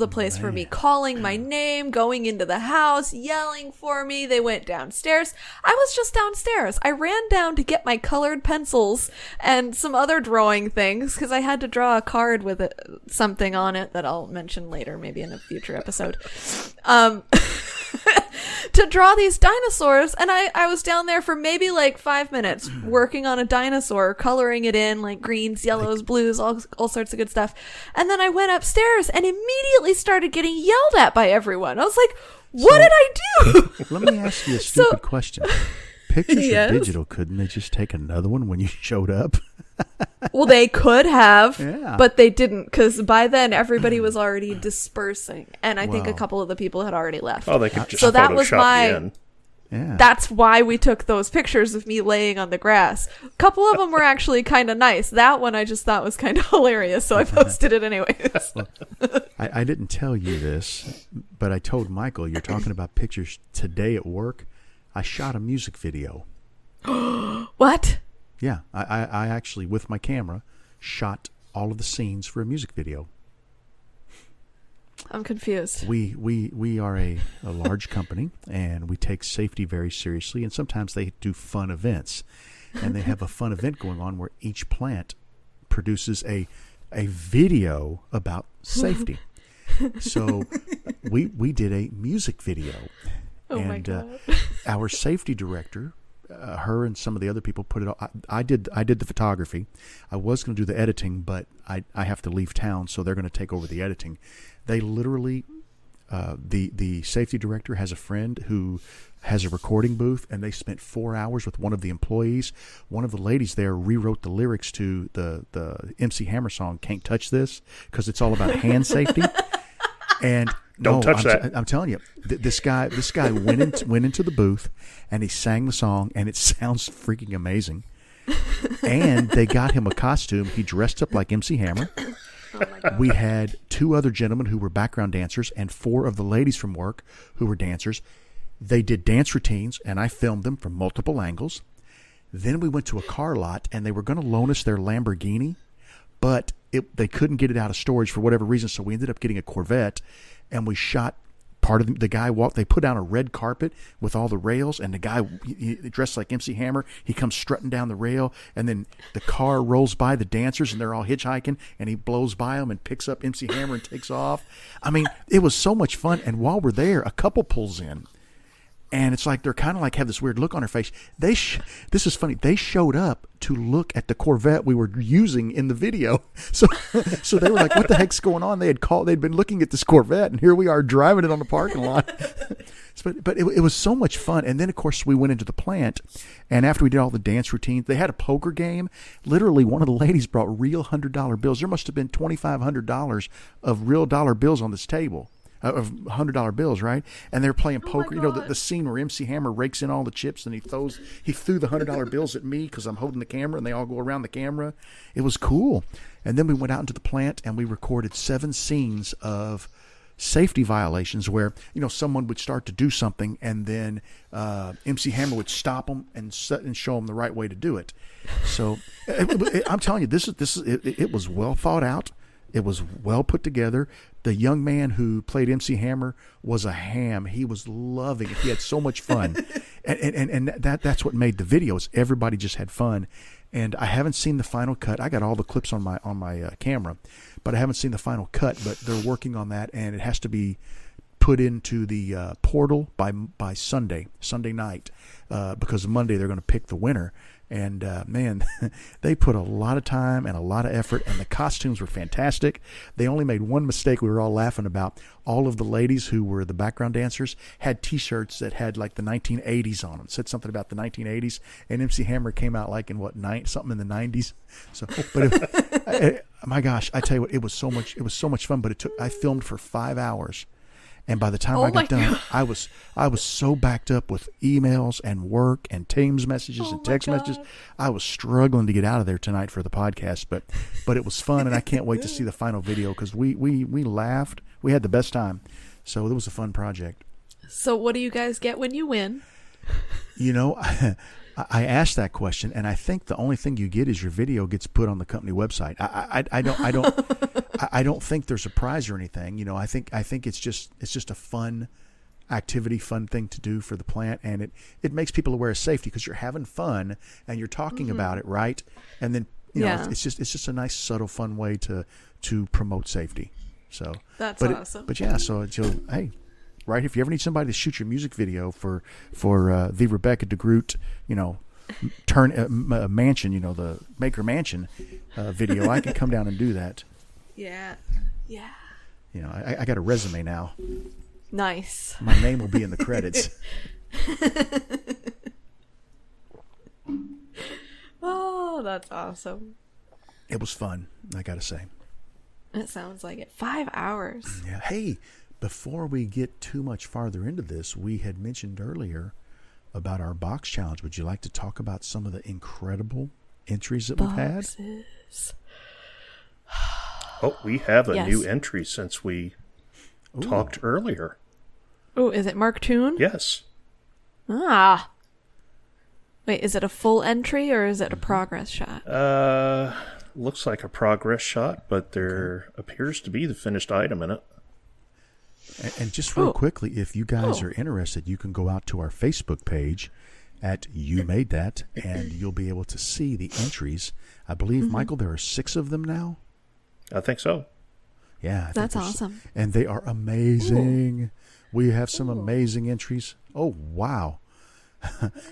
Speaker 3: place for me, calling my name, going into the house, yelling for me. They went downstairs. I was just downstairs. I ran down to get my colored pencils and some other drawing things because I had to draw a card with something on it that I'll mention later, maybe in a future episode. To draw these dinosaurs, and I was down there for maybe like 5 minutes working on a dinosaur, coloring it in like greens, yellows, blues, all sorts of good stuff. And then I went upstairs and immediately started getting yelled at by everyone. I was like, what did I do?
Speaker 2: Let me ask you a stupid question. Pictures are digital. Couldn't they just take another one when you showed up?
Speaker 3: Well, they could have,
Speaker 2: Yeah.
Speaker 3: but they didn't, because by then everybody was already dispersing, and I think a couple of the people had already left.
Speaker 1: Oh, they could just
Speaker 3: So that was
Speaker 1: Photoshop you in.
Speaker 2: Yeah.
Speaker 3: That's why we took those pictures of me laying on the grass. A couple of them were actually kind of nice. That one I just thought was kind of hilarious, so I posted it anyways.
Speaker 2: I didn't tell you this, but I told Michael, you're talking about pictures today at work. I shot a music video.
Speaker 3: What?
Speaker 2: Yeah, I actually, with my camera, shot all of the scenes for a music video.
Speaker 3: I'm confused.
Speaker 2: We are a large company, and we take safety very seriously, and sometimes they do fun events. And they have a fun event going on where each plant produces a video about safety. So we did a music video.
Speaker 3: Oh my God.
Speaker 2: Our safety director, her and some of the other people put it on. I did the photography. I was going to do the editing, but I have to leave town, so they're going to take over the editing. They literally, the safety director has a friend who has a recording booth, and they spent 4 hours with one of the employees. One of the ladies there rewrote the lyrics to the MC Hammer song "Can't Touch This" because it's all about hand safety. And
Speaker 1: Don't touch that.
Speaker 2: I'm telling you, this guy went into the booth and he sang the song, and it sounds freaking amazing. And they got him a costume. He dressed up like MC Hammer.
Speaker 3: Oh my God.
Speaker 2: We had 2 other gentlemen who were background dancers and 4 of the ladies from work who were dancers. They did dance routines, and I filmed them from multiple angles. Then we went to a car lot, and they were going to loan us their Lamborghini, but they couldn't get it out of storage for whatever reason, so we ended up getting a Corvette, and we shot part of the guy walked. They put down a red carpet with all the rails, and the guy he dressed like MC Hammer. He comes strutting down the rail, and then the car rolls by the dancers, and they're all hitchhiking, and he blows by them and picks up MC Hammer and takes off. I mean, it was so much fun. And while we're there, a couple pulls in. And it's like they're kind of like have this weird look on their face. This is funny. They showed up to look at the Corvette we were using in the video. So they were like, "What the heck's going on?" They'd been looking at this Corvette, and here we are driving it on the parking lot. But it was so much fun. And then of course we went into the plant, and after we did all the dance routines, they had a poker game. Literally, one of the ladies brought real $100 bills. There must have been $2,500 of real dollar bills on this table. Of $100 bills, right? And they're playing poker. You know, the scene where MC Hammer rakes in all the chips and he threw the $100 bills at me because I'm holding the camera, and they all go around the camera. It was cool. And then we went out into the plant and we recorded 7 scenes of safety violations where, you know, someone would start to do something, and then MC Hammer would stop them and show them the right way to do it. So I'm telling you, it was well thought out. It was well put together. The young man who played MC Hammer was a ham. He was loving it. He had so much fun. and that's what made the videos. Everybody just had fun. And I haven't seen the final cut. I got all the clips on my camera, but I haven't seen the final cut. But they're working on that, and it has to be put into the portal by Sunday night, because Monday they're going to pick the winner. And man, they put a lot of time and a lot of effort, and the costumes were fantastic. They only made one mistake we were all laughing about. All of the ladies who were the background dancers had T-shirts that had like the 1980s on them. It said something about the 1980s, and MC Hammer came out like in something in the 90s. So, but my gosh, I tell you what, it was so much fun. But I filmed for 5 hours. And by the time I got done, I was so backed up with emails and work and Teams messages and text messages. I was struggling to get out of there tonight for the podcast, but it was fun, and I can't wait to see the final video because we laughed. We had the best time. So it was a fun project. So
Speaker 3: what do you guys get when you win?
Speaker 2: You know, I asked that question, and I think the only thing you get is your video gets put on the company website. I don't think there's a prize or anything. You know, I think it's just a fun activity, fun thing to do for the plant, and it makes people aware of safety because you're having fun and you're talking about it, right? And then you know, it's just a nice, subtle, fun way to promote safety. So
Speaker 3: that's awesome.
Speaker 2: Hey. Right, if you ever need somebody to shoot your music video for the Rebecca DeGroot, you know, mansion, you know, the Maker Mansion video, I can come down and do that.
Speaker 3: Yeah. You
Speaker 2: know, I got a resume now.
Speaker 3: Nice.
Speaker 2: My name will be in the credits.
Speaker 3: Oh, that's awesome.
Speaker 2: It was fun, I gotta say.
Speaker 3: It sounds like it. 5 hours.
Speaker 2: Yeah. Hey. Before we get too much farther into this, we had mentioned earlier about our box challenge. Would you like to talk about some of the incredible entries that we've had?
Speaker 1: Oh, we have a new entry since we talked earlier.
Speaker 3: Oh, is it Mark Toon?
Speaker 1: Yes.
Speaker 3: Ah. Wait, is it a full entry or is it a progress shot?
Speaker 1: Looks like a progress shot, but there appears to be the finished item in it.
Speaker 2: And just real quickly, if you guys are interested, you can go out to our Facebook page at You Made That, and you'll be able to see the entries. I believe, Michael, there are 6 of them now.
Speaker 1: I think so.
Speaker 2: Yeah. I think
Speaker 3: That's
Speaker 2: there's-
Speaker 3: awesome.
Speaker 2: And they are amazing. We have some amazing entries. Oh, wow.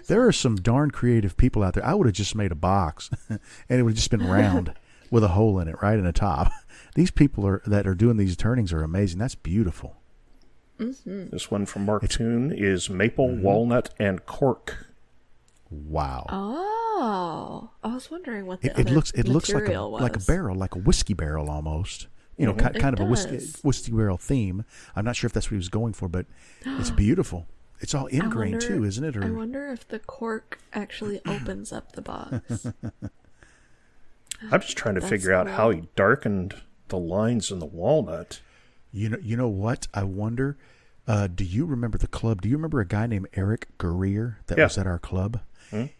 Speaker 2: There are some darn creative people out there. I would have just made a box and it would have just been round with a hole in it right in the top. These people that are doing these turnings are amazing. That's beautiful.
Speaker 3: Mm-hmm.
Speaker 1: This one from Mark Toon is maple, walnut, and cork.
Speaker 2: Wow.
Speaker 3: Oh, I was wondering what the
Speaker 2: It
Speaker 3: other
Speaker 2: looks
Speaker 3: material was.
Speaker 2: like a barrel, like a whiskey barrel almost. You know, kind of a whiskey barrel theme. I'm not sure if that's what he was going for, but it's beautiful. It's all ingrained too, isn't it? Or
Speaker 3: I wonder if the cork actually opens up the box.
Speaker 1: I'm just trying to figure out how he darkened the lines in the walnut.
Speaker 2: You know what? I wonder. Do you remember the club? Do you remember a guy named Eric Guerrier that was at our club?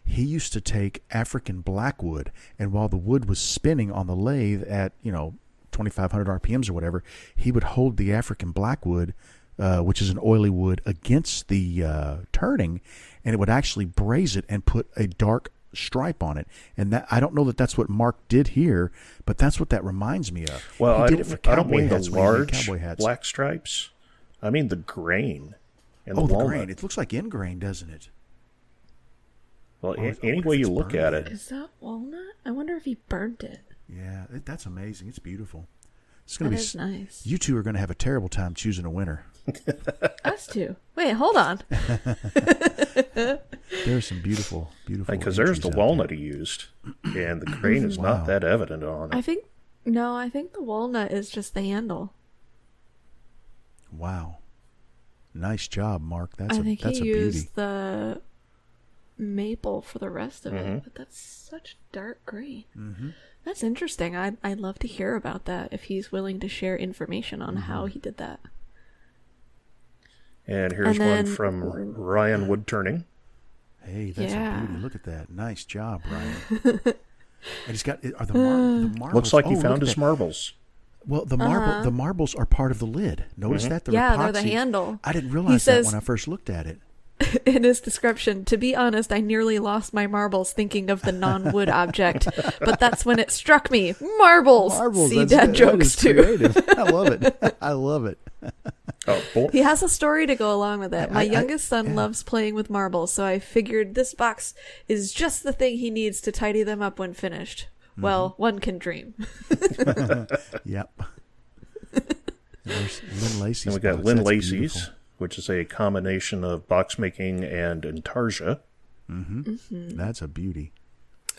Speaker 2: He used to take African blackwood, and while the wood was spinning on the lathe at 2,500 RPMs or whatever, he would hold the African blackwood, which is an oily wood, against the turning, and it would actually braze it and put a dark stripe on it. And that, I don't know that that's what Mark did here, but that's what that reminds me of.
Speaker 1: Well,
Speaker 2: he did it for
Speaker 1: I don't mean
Speaker 2: cowboy
Speaker 1: the
Speaker 2: hats when he made
Speaker 1: large
Speaker 2: cowboy hats.
Speaker 1: black stripes. I mean the grain in the
Speaker 2: the
Speaker 1: walnut.
Speaker 2: grain. It looks like ingrain, doesn't it?
Speaker 1: Well,
Speaker 2: Or
Speaker 1: any
Speaker 2: if
Speaker 1: way you
Speaker 2: it's
Speaker 1: look
Speaker 2: burned.
Speaker 1: at it.
Speaker 3: Is that walnut? I wonder if he burnt it.
Speaker 2: Yeah, that's amazing. It's beautiful. It's
Speaker 3: That
Speaker 2: going to be
Speaker 3: is nice.
Speaker 2: You two are going to have a terrible time choosing a winner.
Speaker 3: Us too. Wait, hold on.
Speaker 2: There's some beautiful.
Speaker 1: Because there's the
Speaker 2: entries out
Speaker 1: walnut
Speaker 2: there.
Speaker 1: he used, and the grain is not that evident on it.
Speaker 3: I think the walnut is just the handle.
Speaker 2: Wow, nice job, Mark.
Speaker 3: I
Speaker 2: That's
Speaker 3: think
Speaker 2: a
Speaker 3: he
Speaker 2: beauty.
Speaker 3: used the maple for the rest of
Speaker 1: Mm-hmm.
Speaker 3: it, but that's such dark green.
Speaker 2: Mm-hmm.
Speaker 3: That's interesting. I'd love to hear about that if he's willing to share information on how he did that.
Speaker 1: And here's
Speaker 3: And
Speaker 1: one
Speaker 3: then-
Speaker 1: from Ryan Woodturning.
Speaker 2: Hey, that's
Speaker 3: Yeah.
Speaker 2: a beauty. Look at that. Nice job, Ryan. And he's got the marbles.
Speaker 1: Looks like he
Speaker 2: look
Speaker 1: found
Speaker 2: at
Speaker 1: his
Speaker 2: that.
Speaker 1: marbles.
Speaker 2: Well, the marbles are part of the lid. Notice that they're
Speaker 3: Yeah,
Speaker 2: epoxy.
Speaker 3: they're the handle.
Speaker 2: I didn't
Speaker 3: He
Speaker 2: realize that
Speaker 3: says-
Speaker 2: when I first looked at it.
Speaker 3: In his description, to be honest, I nearly lost my marbles thinking of the non-wood object, but that's when it struck me. Marbles! See, dad jokes
Speaker 2: that is
Speaker 3: too.
Speaker 2: creative. I love it. I love it.
Speaker 1: Oh,
Speaker 3: He has a story to go along with it. My
Speaker 2: I-
Speaker 3: youngest son loves playing with marbles, so I figured this box is just the thing he needs to tidy them up when finished. Well, one can dream.
Speaker 2: Yep. There's Lynn Lacey's.
Speaker 1: and we got
Speaker 2: box.
Speaker 1: Lynn
Speaker 2: That's
Speaker 1: Lacey's,
Speaker 2: beautiful.
Speaker 1: which is a combination of box making and intarsia.
Speaker 2: That's a beauty.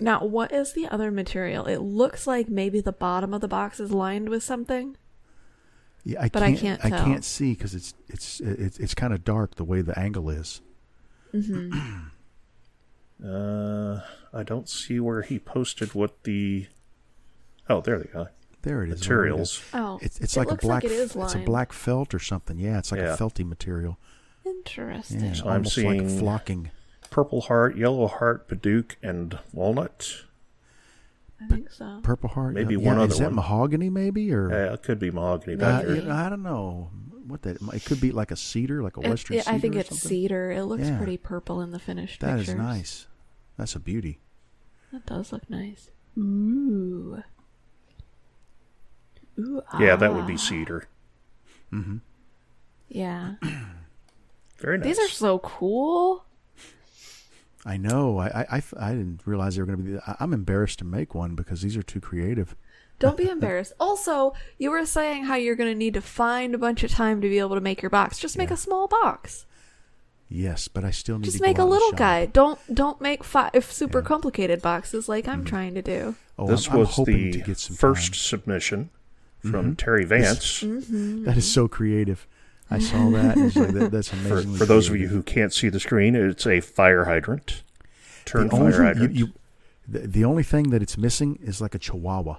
Speaker 3: Now, what is the other material? It looks like maybe the bottom of the box is lined with something.
Speaker 2: Yeah,
Speaker 3: But I can't
Speaker 2: I
Speaker 3: tell.
Speaker 2: can't see because it's kind of dark the way the angle is.
Speaker 1: I don't see where he posted what the... Oh, there they go.
Speaker 2: There it is.
Speaker 1: Materials.
Speaker 3: Oh,
Speaker 2: It's
Speaker 3: it
Speaker 2: like a
Speaker 3: looks
Speaker 2: black.
Speaker 3: like it is
Speaker 2: It's a
Speaker 3: lined.
Speaker 2: black felt or something. Yeah, it's like
Speaker 1: Yeah.
Speaker 2: a felty material.
Speaker 3: Interesting.
Speaker 2: Yeah,
Speaker 1: So I'm
Speaker 2: almost like
Speaker 1: seeing-
Speaker 2: flocking.
Speaker 1: Purple heart, yellow heart, Paduke, and walnut.
Speaker 3: I think so.
Speaker 2: Purple heart.
Speaker 1: Maybe
Speaker 2: yeah,
Speaker 1: one other
Speaker 2: Is that
Speaker 1: one.
Speaker 2: mahogany maybe or?
Speaker 1: It could be mahogany back there.
Speaker 2: I don't know what that. It could be like a cedar, like a western cedar.
Speaker 3: I think
Speaker 2: or
Speaker 3: it's
Speaker 2: something.
Speaker 3: cedar. It looks
Speaker 2: Yeah.
Speaker 3: pretty purple in the finished
Speaker 2: That
Speaker 3: pictures.
Speaker 2: is nice. That's a beauty.
Speaker 3: That does look nice. Ooh. Ooh,
Speaker 1: Yeah, that would be cedar.
Speaker 3: Yeah.
Speaker 1: Very nice.
Speaker 3: These are so cool.
Speaker 2: I know. I didn't realize they were going to be. I'm embarrassed to make one because these are too creative.
Speaker 3: Don't be embarrassed. Also, you were saying how you're going to need to find a bunch of time to be able to make your box. Just make a small box.
Speaker 2: Yes, but I still need
Speaker 3: Just
Speaker 2: to
Speaker 3: make
Speaker 2: go
Speaker 3: a
Speaker 2: out and
Speaker 3: little
Speaker 2: shop.
Speaker 3: guy. Don't make 5 super complicated boxes like I'm trying to do.
Speaker 2: Oh,
Speaker 1: This
Speaker 2: I'm
Speaker 1: was
Speaker 2: hoping to
Speaker 1: the
Speaker 2: get some
Speaker 1: first
Speaker 2: time.
Speaker 1: submission from Terry Vance.
Speaker 2: That is so creative. I saw that. And it's like, that's amazing.
Speaker 1: For those of you who can't see the screen, it's a fire hydrant. Turn fire hydrant.
Speaker 2: The only thing that it's missing is like a chihuahua.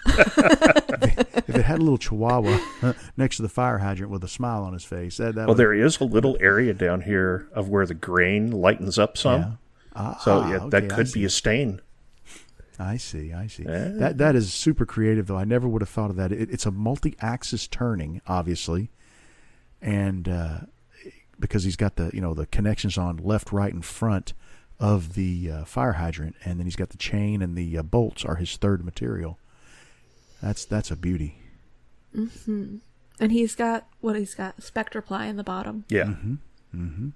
Speaker 2: If it had a little chihuahua next to the fire hydrant with a smile on his face, that
Speaker 1: Well,
Speaker 2: would,
Speaker 1: there is a little area down here of where the grain lightens up some. So yeah, that
Speaker 2: okay, I
Speaker 1: could
Speaker 2: see.
Speaker 1: be a stain.
Speaker 2: I see. That is super creative, though. I never would have thought of that. It's a multi-axis turning, obviously, and because he's got the connections on left, right, and front of the fire hydrant, and then he's got the chain and the bolts are his third material. That's a beauty.
Speaker 3: Mm-hmm. And he's got spectre ply in the bottom.
Speaker 1: Yeah.
Speaker 2: Mm-hmm. Mm-hmm.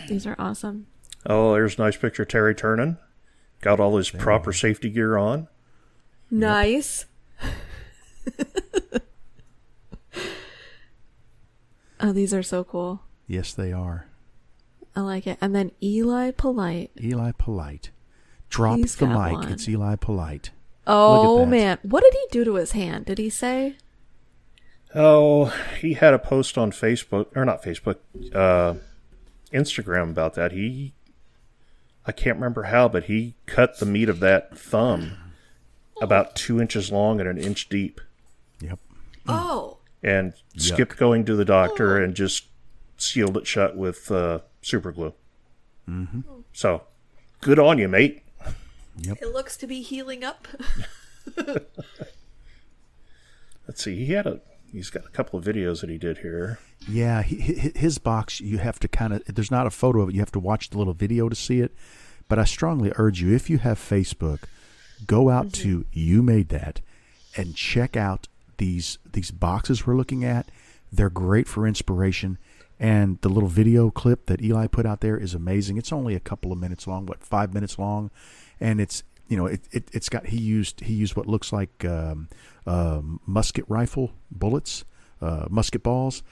Speaker 3: These are awesome.
Speaker 1: Oh, there's a nice picture of Terry turning. Got all his proper safety gear on.
Speaker 3: Nice. Oh, these are so cool.
Speaker 2: Yes, they are.
Speaker 3: I like it. And then Eli Polite.
Speaker 2: Eli Polite. Drop
Speaker 3: He's
Speaker 2: the
Speaker 3: got
Speaker 2: mic.
Speaker 3: one.
Speaker 2: It's Eli Polite.
Speaker 3: Oh, man. What did he do to his hand? Did he say?
Speaker 1: Oh, he had a post on Facebook, or not Facebook, Instagram about that. I can't remember how, but he cut the meat of that thumb about 2 inches long and 1 inch deep.
Speaker 2: Yep.
Speaker 3: Oh.
Speaker 1: And skipped going to the doctor and just sealed it shut with super glue.
Speaker 2: Mm-hmm.
Speaker 1: So, good on you, mate.
Speaker 2: Yep.
Speaker 3: It looks to be healing up.
Speaker 1: Let's see. He's got a couple of videos that he did here.
Speaker 2: Yeah, his box, you have to there's not a photo of it. You have to watch the little video to see it. But I strongly urge you, if you have Facebook, go out to You Made That and check out these boxes we're looking at. They're great for inspiration. And the little video clip that Eli put out there is amazing. It's only a couple of minutes long, 5 minutes long. And it's, it's got, he used what looks like musket rifle bullets, musket balls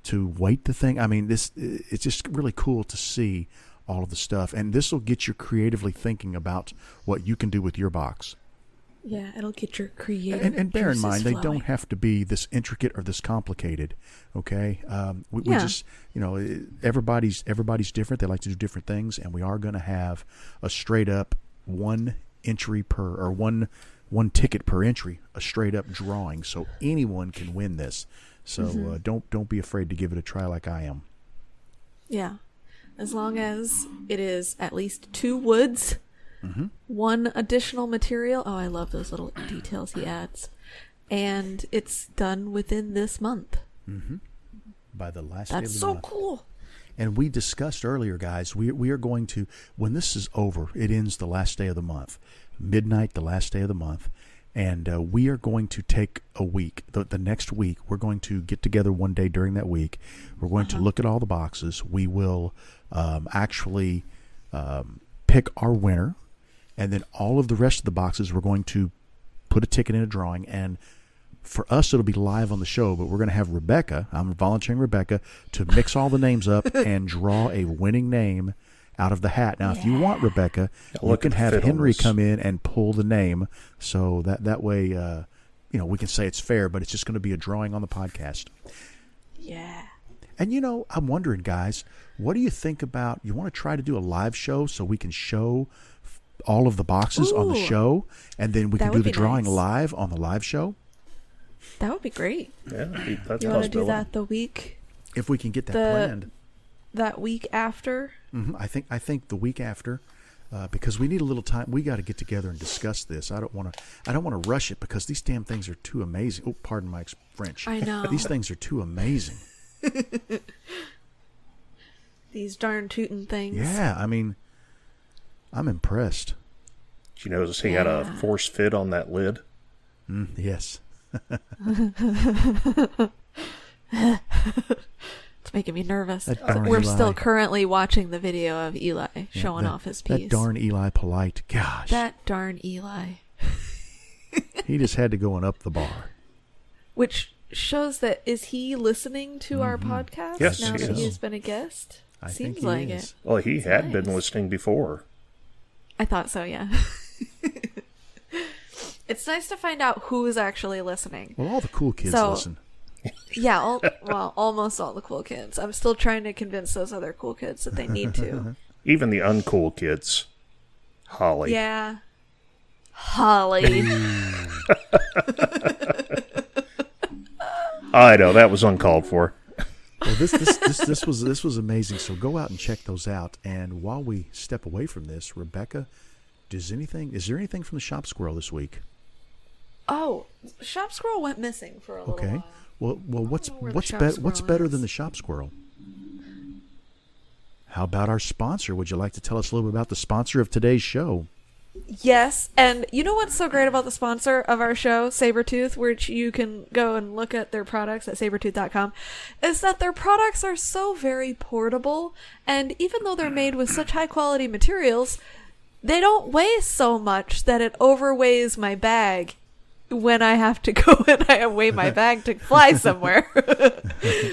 Speaker 2: to weight the thing. I mean, it's just really cool to see all of the stuff. And this will get you creatively thinking about what you can do with your box.
Speaker 3: Yeah, it'll get your creative
Speaker 2: and bear in mind,
Speaker 3: flowing.
Speaker 2: they don't have to be this intricate or this complicated. Okay, we just everybody's different. They like to do different things, and we are going to have a straight up one entry per or one ticket per entry, a straight up drawing, so anyone can win this. So don't be afraid to give it a try like I am.
Speaker 3: Yeah, as long as it is at least 2 woods. Mm-hmm. 1 additional material. Oh, I love those little details he adds. And it's done within this month.
Speaker 2: Mm-hmm. By the last day of the month.
Speaker 3: That's so cool.
Speaker 2: And we discussed earlier, guys, we are going to, when this is over, it ends the last day of the month. Midnight, the last day of the month. And we are going to take a week. The next week, we're going to get together one day during that week. We're going to look at all the boxes. We will actually pick our winner. And then all of the rest of the boxes, we're going to put a ticket in a drawing. And for us, it'll be live on the show. But we're going to have Rebecca, I'm volunteering Rebecca, to mix all the names up and draw a winning name out of the hat. Now, if you want, Rebecca, you can have Henry come in and pull the name. So that way, we can say it's fair, but it's just going to be a drawing on the podcast.
Speaker 3: Yeah.
Speaker 2: And, I'm wondering, guys, what do you think about, you want to try to do a live show so we can show all of the boxes on the show, and then we can do the drawing live on the live show?
Speaker 3: That would be great.
Speaker 1: Yeah, that's
Speaker 3: you want to do that the week?
Speaker 2: If we can get that planned.
Speaker 3: That week after?
Speaker 2: Mm-hmm. I think the week after, because we need a little time. We got to get together and discuss this. I don't want to rush it because these damn things are too amazing. Oh, pardon my French.
Speaker 3: I know.
Speaker 2: These things are too amazing.
Speaker 3: These darn tootin' things.
Speaker 2: Yeah, I mean, I'm impressed.
Speaker 1: Did you notice he had a force fit on that lid?
Speaker 2: Yes.
Speaker 3: It's making me nervous.
Speaker 2: We're
Speaker 3: still currently watching the video of Eli showing off his piece.
Speaker 2: That darn Eli Polite. Gosh.
Speaker 3: That darn Eli.
Speaker 2: He just had to go and up the bar.
Speaker 3: Which shows that, is he listening to our podcast
Speaker 1: yes,
Speaker 3: now that
Speaker 1: is.
Speaker 3: he's been a guest?
Speaker 2: I
Speaker 3: Seems
Speaker 2: think he
Speaker 3: like
Speaker 2: is.
Speaker 3: it.
Speaker 1: Well, he had
Speaker 3: Nice.
Speaker 1: been listening before.
Speaker 3: I thought so, yeah. It's nice to find out who's actually listening.
Speaker 2: Well, all the cool kids
Speaker 3: So-
Speaker 2: listen.
Speaker 3: Yeah, almost all the cool kids. I'm still trying to convince those other cool kids that they need to.
Speaker 1: Even the uncool kids. Holly.
Speaker 3: Yeah. Holly.
Speaker 1: I know, that was uncalled for.
Speaker 2: Well, this was amazing. So go out and check those out. And while we step away from this, Rebecca, is there anything from the Shop Squirrel this week?
Speaker 3: Oh, Shop Squirrel went missing for a little while.
Speaker 2: Well, what's
Speaker 3: know where the Shop
Speaker 2: what's
Speaker 3: Squirrel
Speaker 2: better
Speaker 3: is.
Speaker 2: than the Shop Squirrel? How about our sponsor? Would you like to tell us a little bit about the sponsor of today's show?
Speaker 3: Yes, and you know what's so great about the sponsor of our show, Sabretooth, which you can go and look at their products at sabretooth.com, is that their products are so very portable, and even though they're made with such high quality materials, they don't weigh so much that it overweighs my bag when I have to go and I weigh my bag to fly somewhere.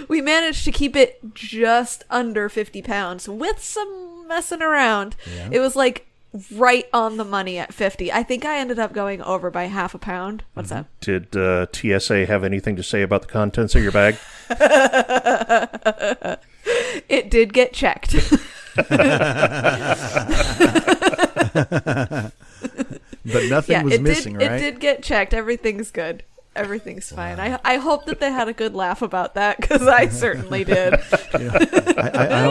Speaker 3: We managed to keep it just under 50 pounds with some messing around. Yeah. It was like right on the money at 50. I think I ended up going over by half a pound. What's up?
Speaker 1: Did TSA have anything to say about the contents of your bag?
Speaker 3: It did get checked.
Speaker 2: But nothing was missing, right?
Speaker 3: It did get checked. Everything's good. Everything's fine. I hope that they had a good laugh about that, because I certainly did.
Speaker 2: I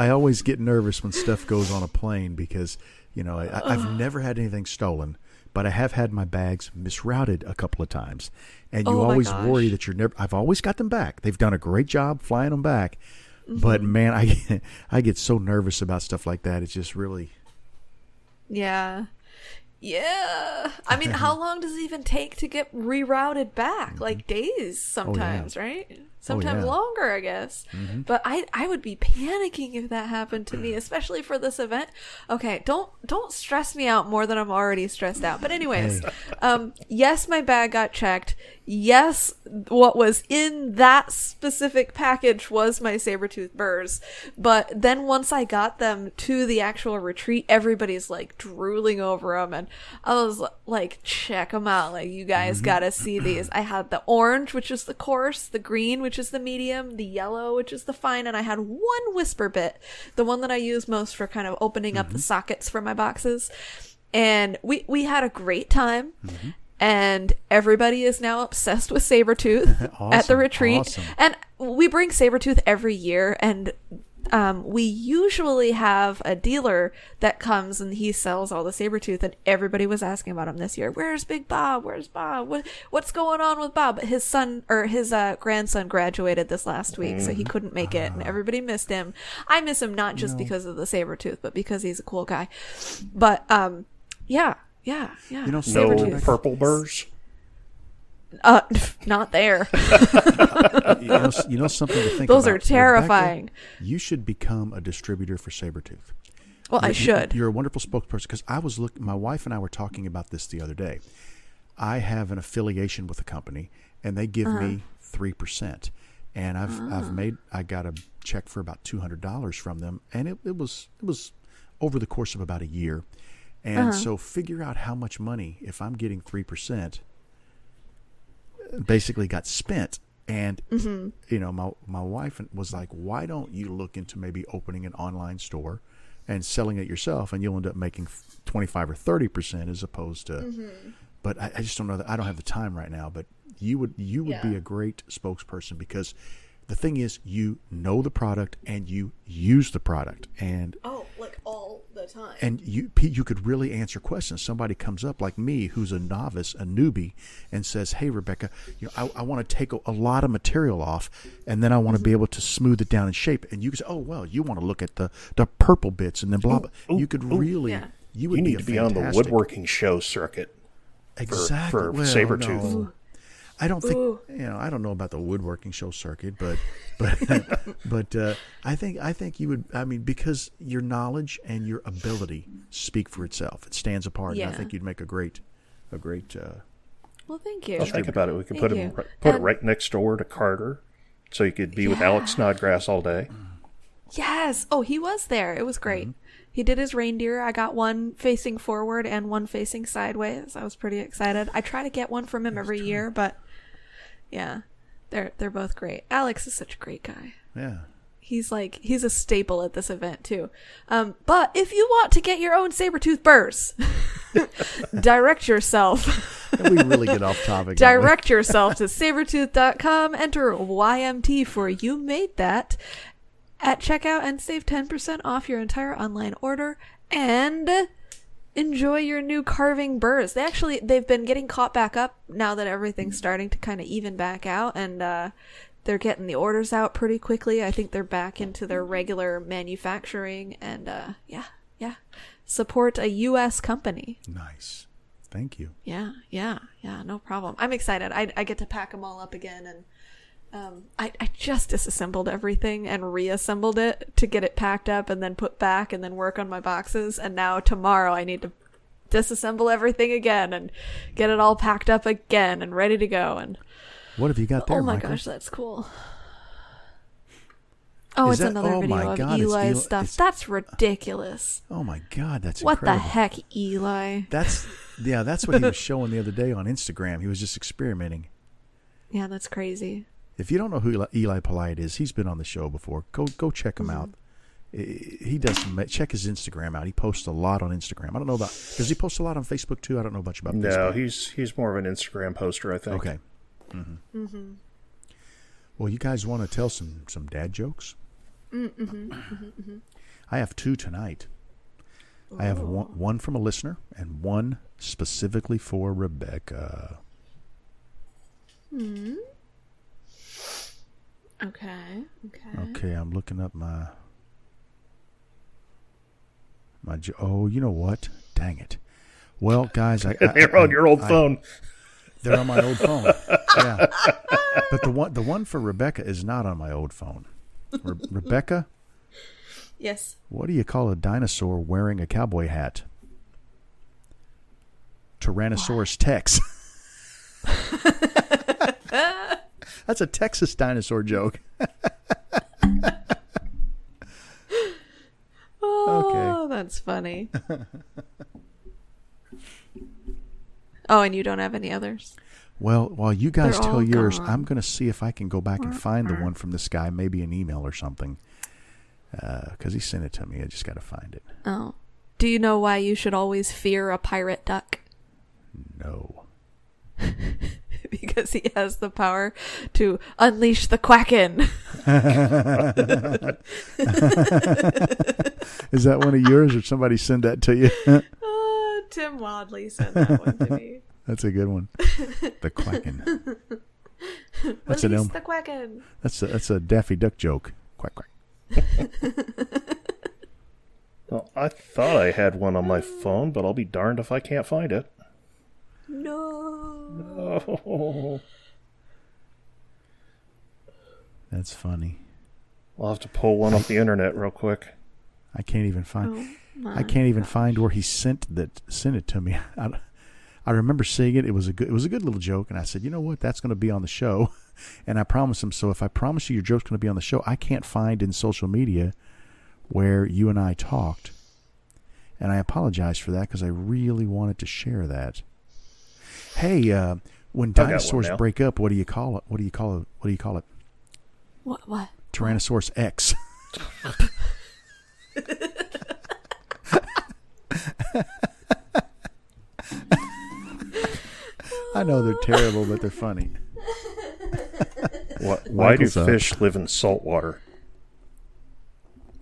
Speaker 2: always get nervous when stuff goes on a plane because, I've never had anything stolen, but I have had my bags misrouted a couple of times. And you always worry that you're never... I've always got them back. They've done a great job flying them back. Mm-hmm. But, man, I get so nervous about stuff like that. It's just really...
Speaker 3: Yeah. Yeah. I mean, how long does it even take to get rerouted back? Like days sometimes, right? Sometimes longer, I guess. Mm-hmm. But I would be panicking if that happened to me, especially for this event. Okay, don't stress me out more than I'm already stressed out. But anyways, yes, my bag got checked. Yes, what was in that specific package was my saber-tooth burrs. But then once I got them to the actual retreat, everybody's like drooling over them. And I was like, check them out. Like, you guys gotta see these. I had the orange, which is the coarse, the green, which is the medium, the yellow, which is the fine, and I had one whisper bit, the one that I use most for kind of opening up the sockets for my boxes. And we had a great time. Mm-hmm. And everybody is now obsessed with Sabretooth at the retreat. Awesome. And we bring Sabretooth every year. And we usually have a dealer that comes and he sells all the Sabretooth. And everybody was asking about him this year. Where's Big Bob? Where's Bob? What's going on with Bob? His son or his grandson graduated this last week, so he couldn't make it. And everybody missed him. I miss him not just because of the Sabretooth, but because he's a cool guy. But yeah.
Speaker 1: No purple burrs?
Speaker 3: Not there.
Speaker 2: you know something to think
Speaker 3: Those
Speaker 2: about.
Speaker 3: are terrifying.
Speaker 2: Rebecca, you should become a distributor for Sabretooth.
Speaker 3: Well, I should.
Speaker 2: You're a wonderful spokesperson, because my wife and I were talking about this the other day. I have an affiliation with a company, and they give me 3%. And I got a check for about $200 from them, and it was over the course of about a year. And so figure out how much money, if I'm getting 3%, basically got spent. And, my wife was like, why don't you look into maybe opening an online store and selling it yourself, and you'll end up making 25 or 30% as opposed to, but I just don't know that I don't have the time right now, but you would be a great spokesperson, because the thing is, you know the product and you use the product, and
Speaker 3: like all the time.
Speaker 2: And you could really answer questions. Somebody comes up like me, who's a novice, a newbie, and says, "Hey, Rebecca, I want to take a lot of material off, and then I want to be able to smooth it down in shape." And you can say, "Oh, well, you want to look at the purple bits and then blah blah." You could really, you would
Speaker 1: need to be on the woodworking show circuit.
Speaker 2: Exactly
Speaker 1: for Sabretooth.
Speaker 2: No. I don't think I don't know about the woodworking show circuit, but I think you would. I mean, because your knowledge and your ability speak for itself. It stands apart. And I think you'd make a great.
Speaker 3: Well, thank you.
Speaker 1: Well, think about it. We could put it right next door to Carter, so you could be with Alex Snodgrass all day.
Speaker 3: Yes. Oh, he was there. It was great. He did his reindeer. I got one facing forward and one facing sideways. I was pretty excited. I try to get one from him every year, but yeah, they're both great. Alex is such a great guy.
Speaker 2: Yeah.
Speaker 3: He's a staple at this event too. But if you want to get your own Sabretooth burrs, direct yourself.
Speaker 2: We really get off topic.
Speaker 3: Direct yourself to sabretooth.com. Enter YMT for You Made That at checkout and save 10% off your entire online order, and enjoy your new carving burrs. They've been getting caught back up now that everything's starting to kind of even back out, and they're getting the orders out pretty quickly. I think they're back into their regular manufacturing, and support a U.S. company.
Speaker 2: Nice. Thank you.
Speaker 3: Yeah, no problem. I'm excited. I get to pack them all up again, and I just disassembled everything and reassembled it to get it packed up and then put back and then work on my boxes. And now tomorrow I need to disassemble everything again and get it all packed up again and ready to go. And
Speaker 2: what have you got there,
Speaker 3: oh my
Speaker 2: Michael?
Speaker 3: gosh, that's cool. Oh, it's another video of Eli's stuff. That's ridiculous.
Speaker 2: Oh my God, that's
Speaker 3: what
Speaker 2: incredible.
Speaker 3: the heck, Eli?
Speaker 2: That's what he was showing the other day on Instagram. He was just experimenting.
Speaker 3: Yeah, that's crazy.
Speaker 2: If you don't know who Eli Polite is, he's been on the show before. Go check him out. He does check his Instagram out. He posts a lot on Instagram. I don't know about, does he post a lot on Facebook too? I don't know much about Facebook.
Speaker 1: No, he's more of an Instagram poster, I think.
Speaker 2: Okay. Well, you guys want to tell some dad jokes? I have 2 tonight. Ooh. I have one from a listener and one specifically for Rebecca.
Speaker 3: Okay.
Speaker 2: Okay, I'm looking up my oh, you know what? Dang it. Well, guys,
Speaker 1: they're on your old phone.
Speaker 2: They're on my old phone. Yeah. But the one for Rebecca is not on my old phone. Rebecca?
Speaker 3: Yes. What
Speaker 2: do you call a dinosaur wearing a cowboy hat? Tyrannosaurus Tex. That's a Texas dinosaur joke.
Speaker 3: Oh, that's funny. Oh, and you don't have any others?
Speaker 2: Well, while you guys tell yours, I'm going to see if I can go back and find the one from this guy, maybe an email or something. Because he sent it to me. I just got to find it.
Speaker 3: Oh. Do you know why you should always fear a pirate duck?
Speaker 2: No.
Speaker 3: Because he has the power to unleash the Kraken.
Speaker 2: Is that one of yours, or somebody send that to you?
Speaker 3: Tim Wadley sent that one to me.
Speaker 2: That's a good one. The Kraken. That's
Speaker 3: Release the Kraken.
Speaker 2: That's a Daffy Duck joke. Quack quack.
Speaker 1: Well, I thought I had one on my phone, but I'll be darned if I can't find it.
Speaker 3: No.
Speaker 2: That's funny.
Speaker 1: I'll have to pull one off the internet real quick.
Speaker 2: I can't even find. Find where he sent it to me. I remember seeing it. It was a good little joke, and I said, you know what? That's going to be on the show. And I promised him. So if I promise you your joke's going to be on the show, I can't find in social media where you and I talked, and I apologize for that because I really wanted to share that. Hey, when dinosaurs break up, what do you call it? What do you call it?
Speaker 3: What?
Speaker 2: Tyrannosaurus X. I know they're terrible, but they're funny.
Speaker 1: Why do fish live in salt water?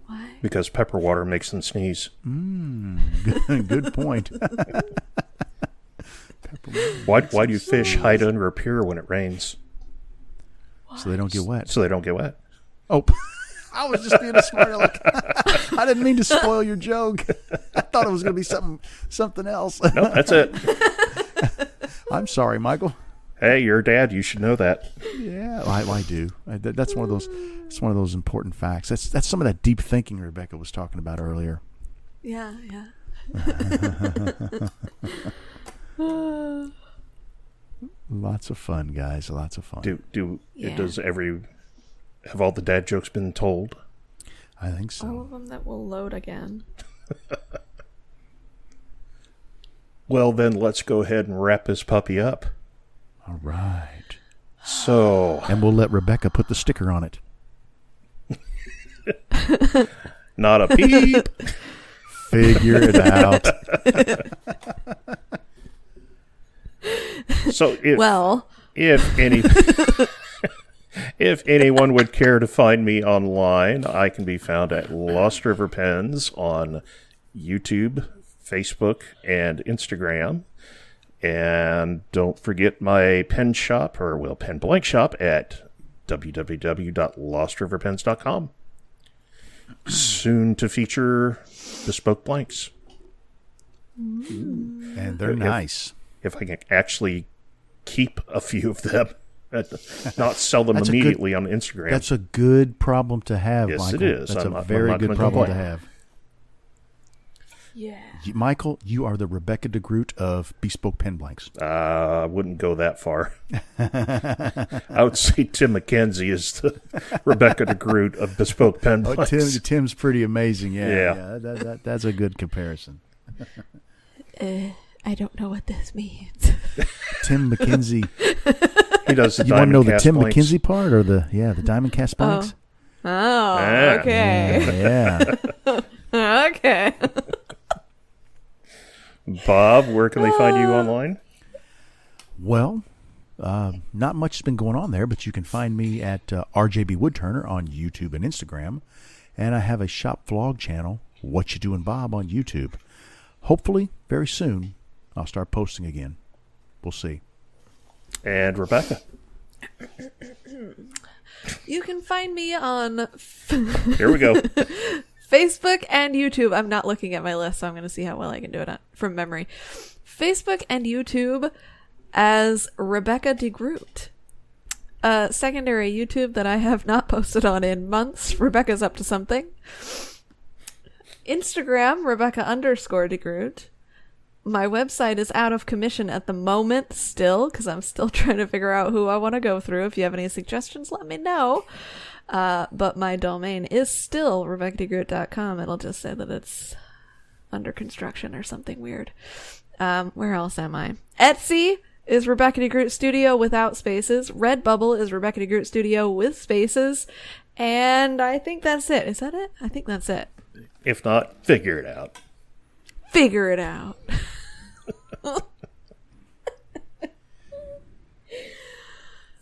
Speaker 3: Why?
Speaker 1: Because pepper water makes them sneeze.
Speaker 2: Good point.
Speaker 1: Why do fish hide under a pier when it rains?
Speaker 2: So they don't get wet. Oh, I was just being a smart aleck. I didn't mean to spoil your joke. I thought it was going to be something else.
Speaker 1: No, that's it.
Speaker 2: I'm sorry, Michael.
Speaker 1: Hey, you're a dad. You should know that.
Speaker 2: Yeah, I do. That's one of those. It's one of those important facts. That's some of that deep thinking Rebecca was talking about earlier.
Speaker 3: Yeah.
Speaker 2: Lots of fun, guys. Lots of fun.
Speaker 1: Have all the dad jokes been told?
Speaker 2: I think so.
Speaker 3: All of them that will load again.
Speaker 1: Well, then let's go ahead and wrap this puppy up.
Speaker 2: All right.
Speaker 1: So.
Speaker 2: And we'll let Rebecca put the sticker on it.
Speaker 1: Not a peep.
Speaker 2: Figure it out.
Speaker 1: So if anyone would care to find me online, I can be found at Lost River Pens on YouTube, Facebook, and Instagram. And don't forget my pen shop, pen blank shop at www.lostriverpens.com. Soon to feature bespoke blanks.
Speaker 2: And they're nice.
Speaker 1: If I can actually keep a few of them, not sell them immediately on Instagram.
Speaker 2: That's a good problem to have,
Speaker 1: Yes,
Speaker 2: Michael.
Speaker 1: it is.
Speaker 2: That's
Speaker 1: I'm
Speaker 2: a
Speaker 1: not
Speaker 2: very good
Speaker 1: gonna
Speaker 2: problem to
Speaker 1: complain.
Speaker 2: have.
Speaker 3: Yeah.
Speaker 2: Michael, you are the Rebecca DeGroot of bespoke pen blanks.
Speaker 1: I wouldn't go that far. I would say Tim McKenzie is the Rebecca DeGroot of bespoke pen blanks.
Speaker 2: Tim's pretty amazing.
Speaker 1: Yeah.
Speaker 2: That's a good comparison.
Speaker 3: I don't know what this means.
Speaker 2: Tim McKenzie.
Speaker 1: He does the
Speaker 2: You want to know the
Speaker 1: cast
Speaker 2: Tim
Speaker 1: blanks.
Speaker 2: McKenzie part or the diamond cast blanks?
Speaker 3: Oh,
Speaker 1: Yeah.
Speaker 3: okay.
Speaker 2: Yeah.
Speaker 3: Okay.
Speaker 1: Bob, where can they find you online?
Speaker 2: Well, not much has been going on there, but you can find me at RJBWoodturner on YouTube and Instagram. And I have a shop vlog channel, WhatchaDoinBob, on YouTube. Hopefully, very soon, I'll start posting again. We'll see.
Speaker 1: And Rebecca.
Speaker 3: You can find me on
Speaker 1: Here we go.
Speaker 3: Facebook and YouTube. I'm not looking at my list, so I'm going to see how well I can do it from memory. Facebook and YouTube as RebeccaDeGroot. Secondary YouTube that I have not posted on in months. Rebecca's up to something. Instagram, Rebecca_DeGroot. My website is out of commission at the moment still, because I'm still trying to figure out who I want to go through. If you have any suggestions, let me know. But my domain is still RebeccaDeGroot.com. It'll just say that it's under construction or something weird. Where else am I? Etsy is RebeccaDeGrootStudio without spaces. Redbubble is RebeccaDeGrootStudio with spaces. And I think that's it. Is that it? I think that's it.
Speaker 1: If not, figure it out.
Speaker 3: Figure it out.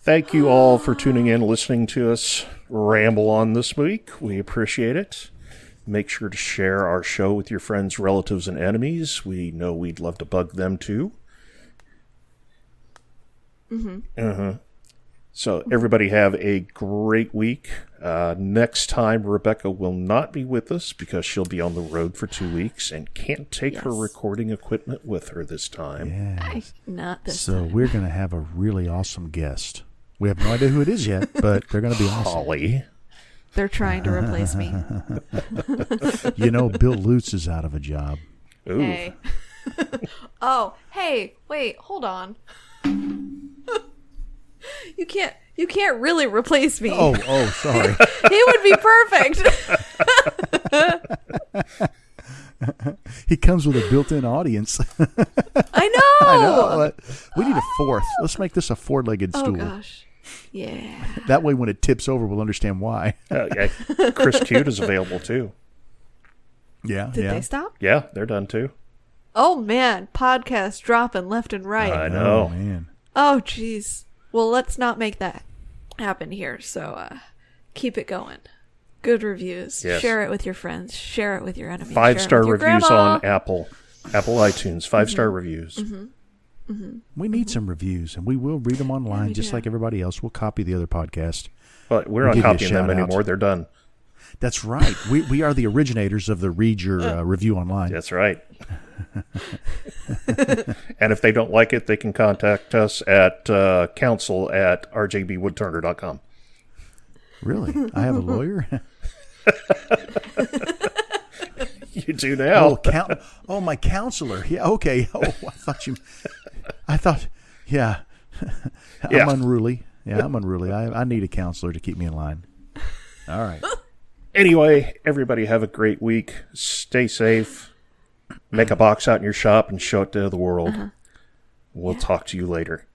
Speaker 1: Thank you all for tuning in, listening to us ramble on this week. We appreciate it. Make sure to share our show with your friends, relatives, and enemies. We know we'd love to bug them too. So everybody have a great week. Next time, Rebecca will not be with us because she'll be on the road for 2 weeks and can't take her recording equipment with her this time.
Speaker 2: Yes.
Speaker 3: Not this
Speaker 2: So
Speaker 3: time.
Speaker 2: we're going to have a really awesome guest. We have no idea who it is yet, but they're going to be awesome.
Speaker 1: Holly.
Speaker 3: They're trying to replace me.
Speaker 2: You know, Bill Lutz is out of a job.
Speaker 1: Ooh.
Speaker 3: Hey. Oh, hey, wait, hold on. You can't really replace me.
Speaker 2: Oh, sorry.
Speaker 3: He would be perfect.
Speaker 2: He comes with a built-in audience.
Speaker 3: I know.
Speaker 2: I know. We need a fourth. Let's make this a four-legged
Speaker 3: Oh
Speaker 2: stool.
Speaker 3: gosh. Yeah.
Speaker 2: That way, when it tips over, we'll understand why.
Speaker 1: Yeah, Chris Cute is available too.
Speaker 2: Yeah.
Speaker 3: Did they stop?
Speaker 1: Yeah, they're done too.
Speaker 3: Oh man, podcasts dropping left and right.
Speaker 1: I know.
Speaker 2: Oh, man.
Speaker 3: Oh jeez. Well, let's not make that happen here. So keep it going. Good reviews.
Speaker 1: Yes.
Speaker 3: Share it with your friends. Share it with your enemies.
Speaker 1: 5-star
Speaker 3: Share it with your
Speaker 1: reviews
Speaker 3: grandma.
Speaker 1: on Apple iTunes. 5-star reviews.
Speaker 2: We need some reviews, and we will read them online
Speaker 3: we
Speaker 2: just
Speaker 3: do.
Speaker 2: like everybody else. We'll copy the other podcast.
Speaker 1: But we're
Speaker 2: We'll
Speaker 1: not
Speaker 2: give you a
Speaker 1: copying them
Speaker 2: shout-out.
Speaker 1: anymore. They're done.
Speaker 2: That's right. We are the originators of the Read Your Review Online.
Speaker 1: That's right. And if they don't like it, they can contact us at counsel@rjbwoodturner.com.
Speaker 2: Really? I have a lawyer?
Speaker 1: You do now.
Speaker 2: My counselor. Yeah, okay. Oh, I thought, yeah.
Speaker 1: Yeah.
Speaker 2: I'm unruly. Yeah, I'm unruly. I need a counselor to keep me in line. All right.
Speaker 1: Anyway, everybody have a great week. Stay safe. Make a box out in your shop and show it to the world. We'll talk to you later.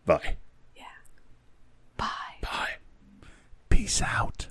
Speaker 1: Bye.
Speaker 3: Bye.
Speaker 1: Bye.
Speaker 2: Peace out.